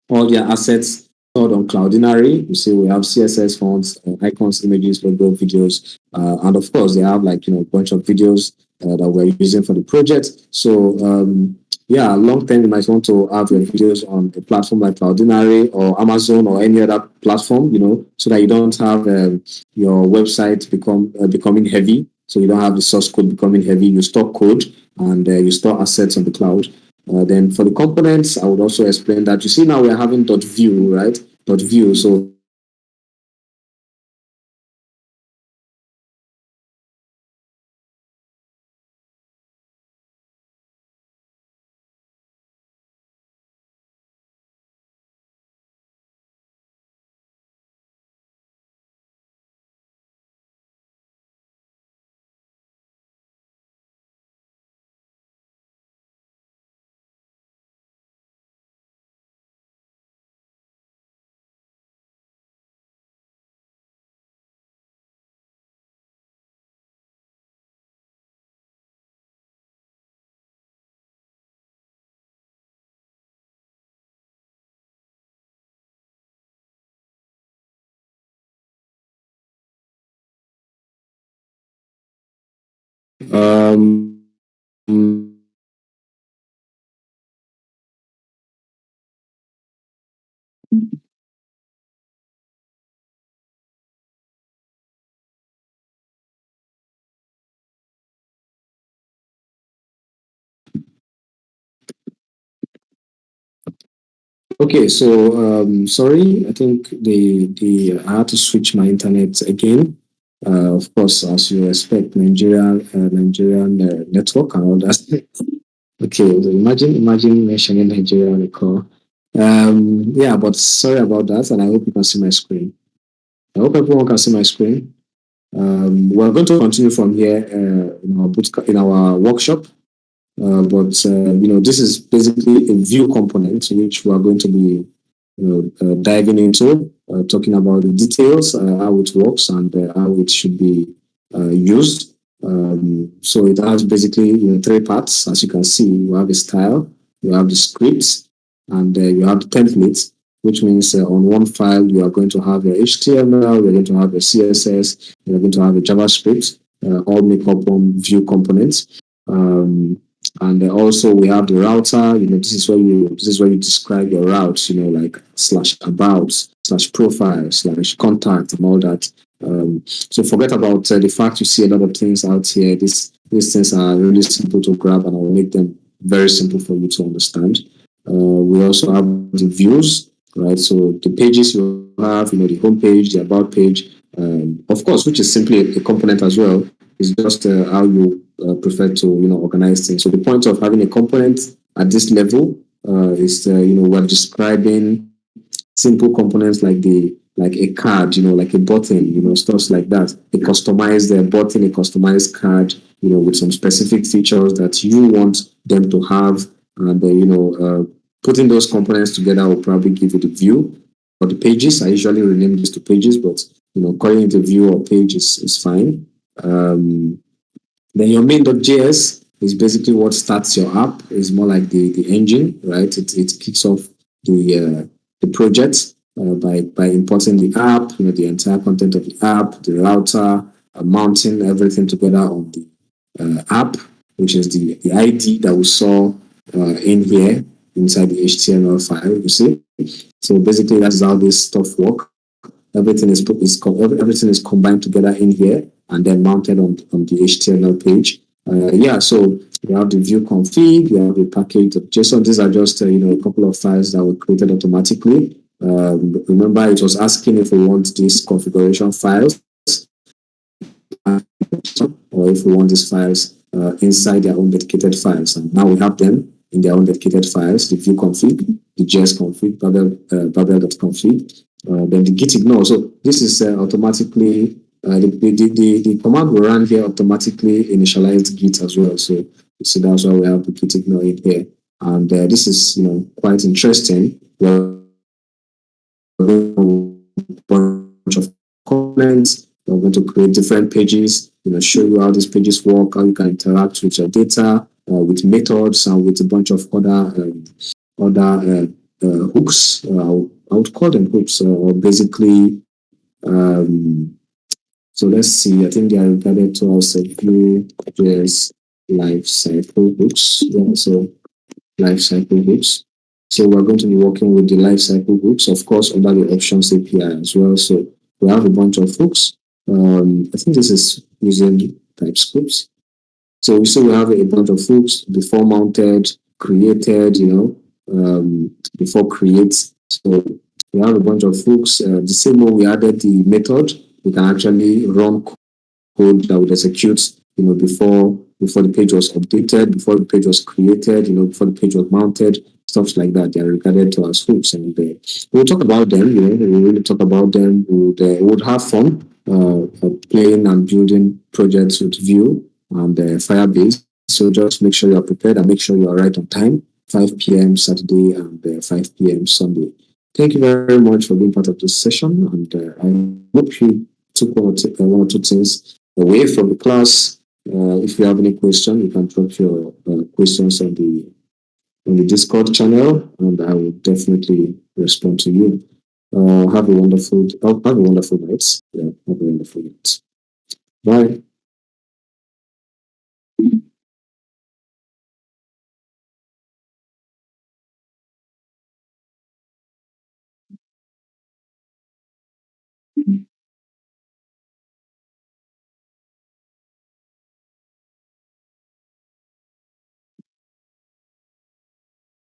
all their assets stored on Cloudinary. You see, we have CSS fonts, icons, images, logo, videos, and of course, they have a bunch of videos that we're using for the project. So yeah, long term, you might want to have your videos on a platform like Cloudinary or Amazon or any other platform, so that you don't have your website becoming heavy. So you don't have the source code becoming heavy. You store code and you store assets on the cloud. Then for the components, I would also explain that you see now we're having .view, right? .view. So um, okay, so sorry, I think the I had to switch my internet again. Of course, as you expect, Nigerian network and all that. Okay, so imagine mentioning Nigeria on the call. Yeah, but sorry about that, and I hope you can see my screen. I hope everyone can see my screen. We're going to continue from here in our workshop. but this is basically a view component which we are going to be diving into, talking about the details, how it works, and how it should be used. So it has basically three parts. As you can see, you have a style, you have the scripts, and you have the templates, which means on one file you are going to have your HTML, you're going to have your CSS, you're going to have a JavaScript, all make up one view components. And also we have the router. This is where you describe your routes. Like slash about, slash profile, slash contact, and all that. So forget about the fact you see a lot of things out here. These things are really simple to grab, and I will make them very simple for you to understand. We also have the views, right? So the pages you have, the home page, the about page, of course, which is simply a component as well. It's just how you prefer to organize things. So the point of having a component at this level is we're describing simple components like a card, like a button, stuff like that. A customized button, a customized card, with some specific features that you want them to have, and putting those components together will probably give you the view or the pages. I usually rename this to pages, but calling it a view or page is fine. Then your main.js is basically what starts your app. It's more like the engine, right? It kicks off the project by importing the app, the entire content of the app, the router, mounting everything together on the app, which is the ID that we saw in here inside the HTML file. You see, so basically that's how this stuff works. Everything is combined together in here and then mounted on the HTML page. So you have the view config, you have the package.json. These are just a couple of files that were created automatically. Remember, it was asking if we want these configuration files or if we want these files inside their own dedicated files. And now we have them in their own dedicated files, the view config, the JS config, babel.config, then the git ignore. So this is automatically, the command we run here automatically initialized git as well. So you see that's why we have the git ignore in here. And this is quite interesting. We're going to bunch of comments. We're going to create different pages, show you how these pages work, how you can interact with your data, with methods, and with a bunch of other hooks. I would call them hooks, or basically. So let's see. I think they are regarded to us a few life cycle hooks. Yeah, so life cycle hooks. So we're going to be working with the life cycle hooks, of course, under the options API as well. So we have a bunch of hooks. I think this is using TypeScript. So we have a bunch of hooks before mounted, created, before create. So we have a bunch of hooks. The same way we added the method, we can actually run code that would execute, before the page was updated, before the page was created, before the page was mounted, stuff like that. They are regarded to as hooks, and we'll talk about them. We'll really talk about them. We would have fun playing and building projects with Vue and Firebase. So just make sure you are prepared and make sure you are right on time. 5 p.m. Saturday and 5 p.m. Sunday. Thank you very much for being part of this session, and I hope you took one or two things away from the class. If you have any question, you can drop your questions on the Discord channel, and I will definitely respond to you. Have a wonderful night. Yeah, have a wonderful night. Bye.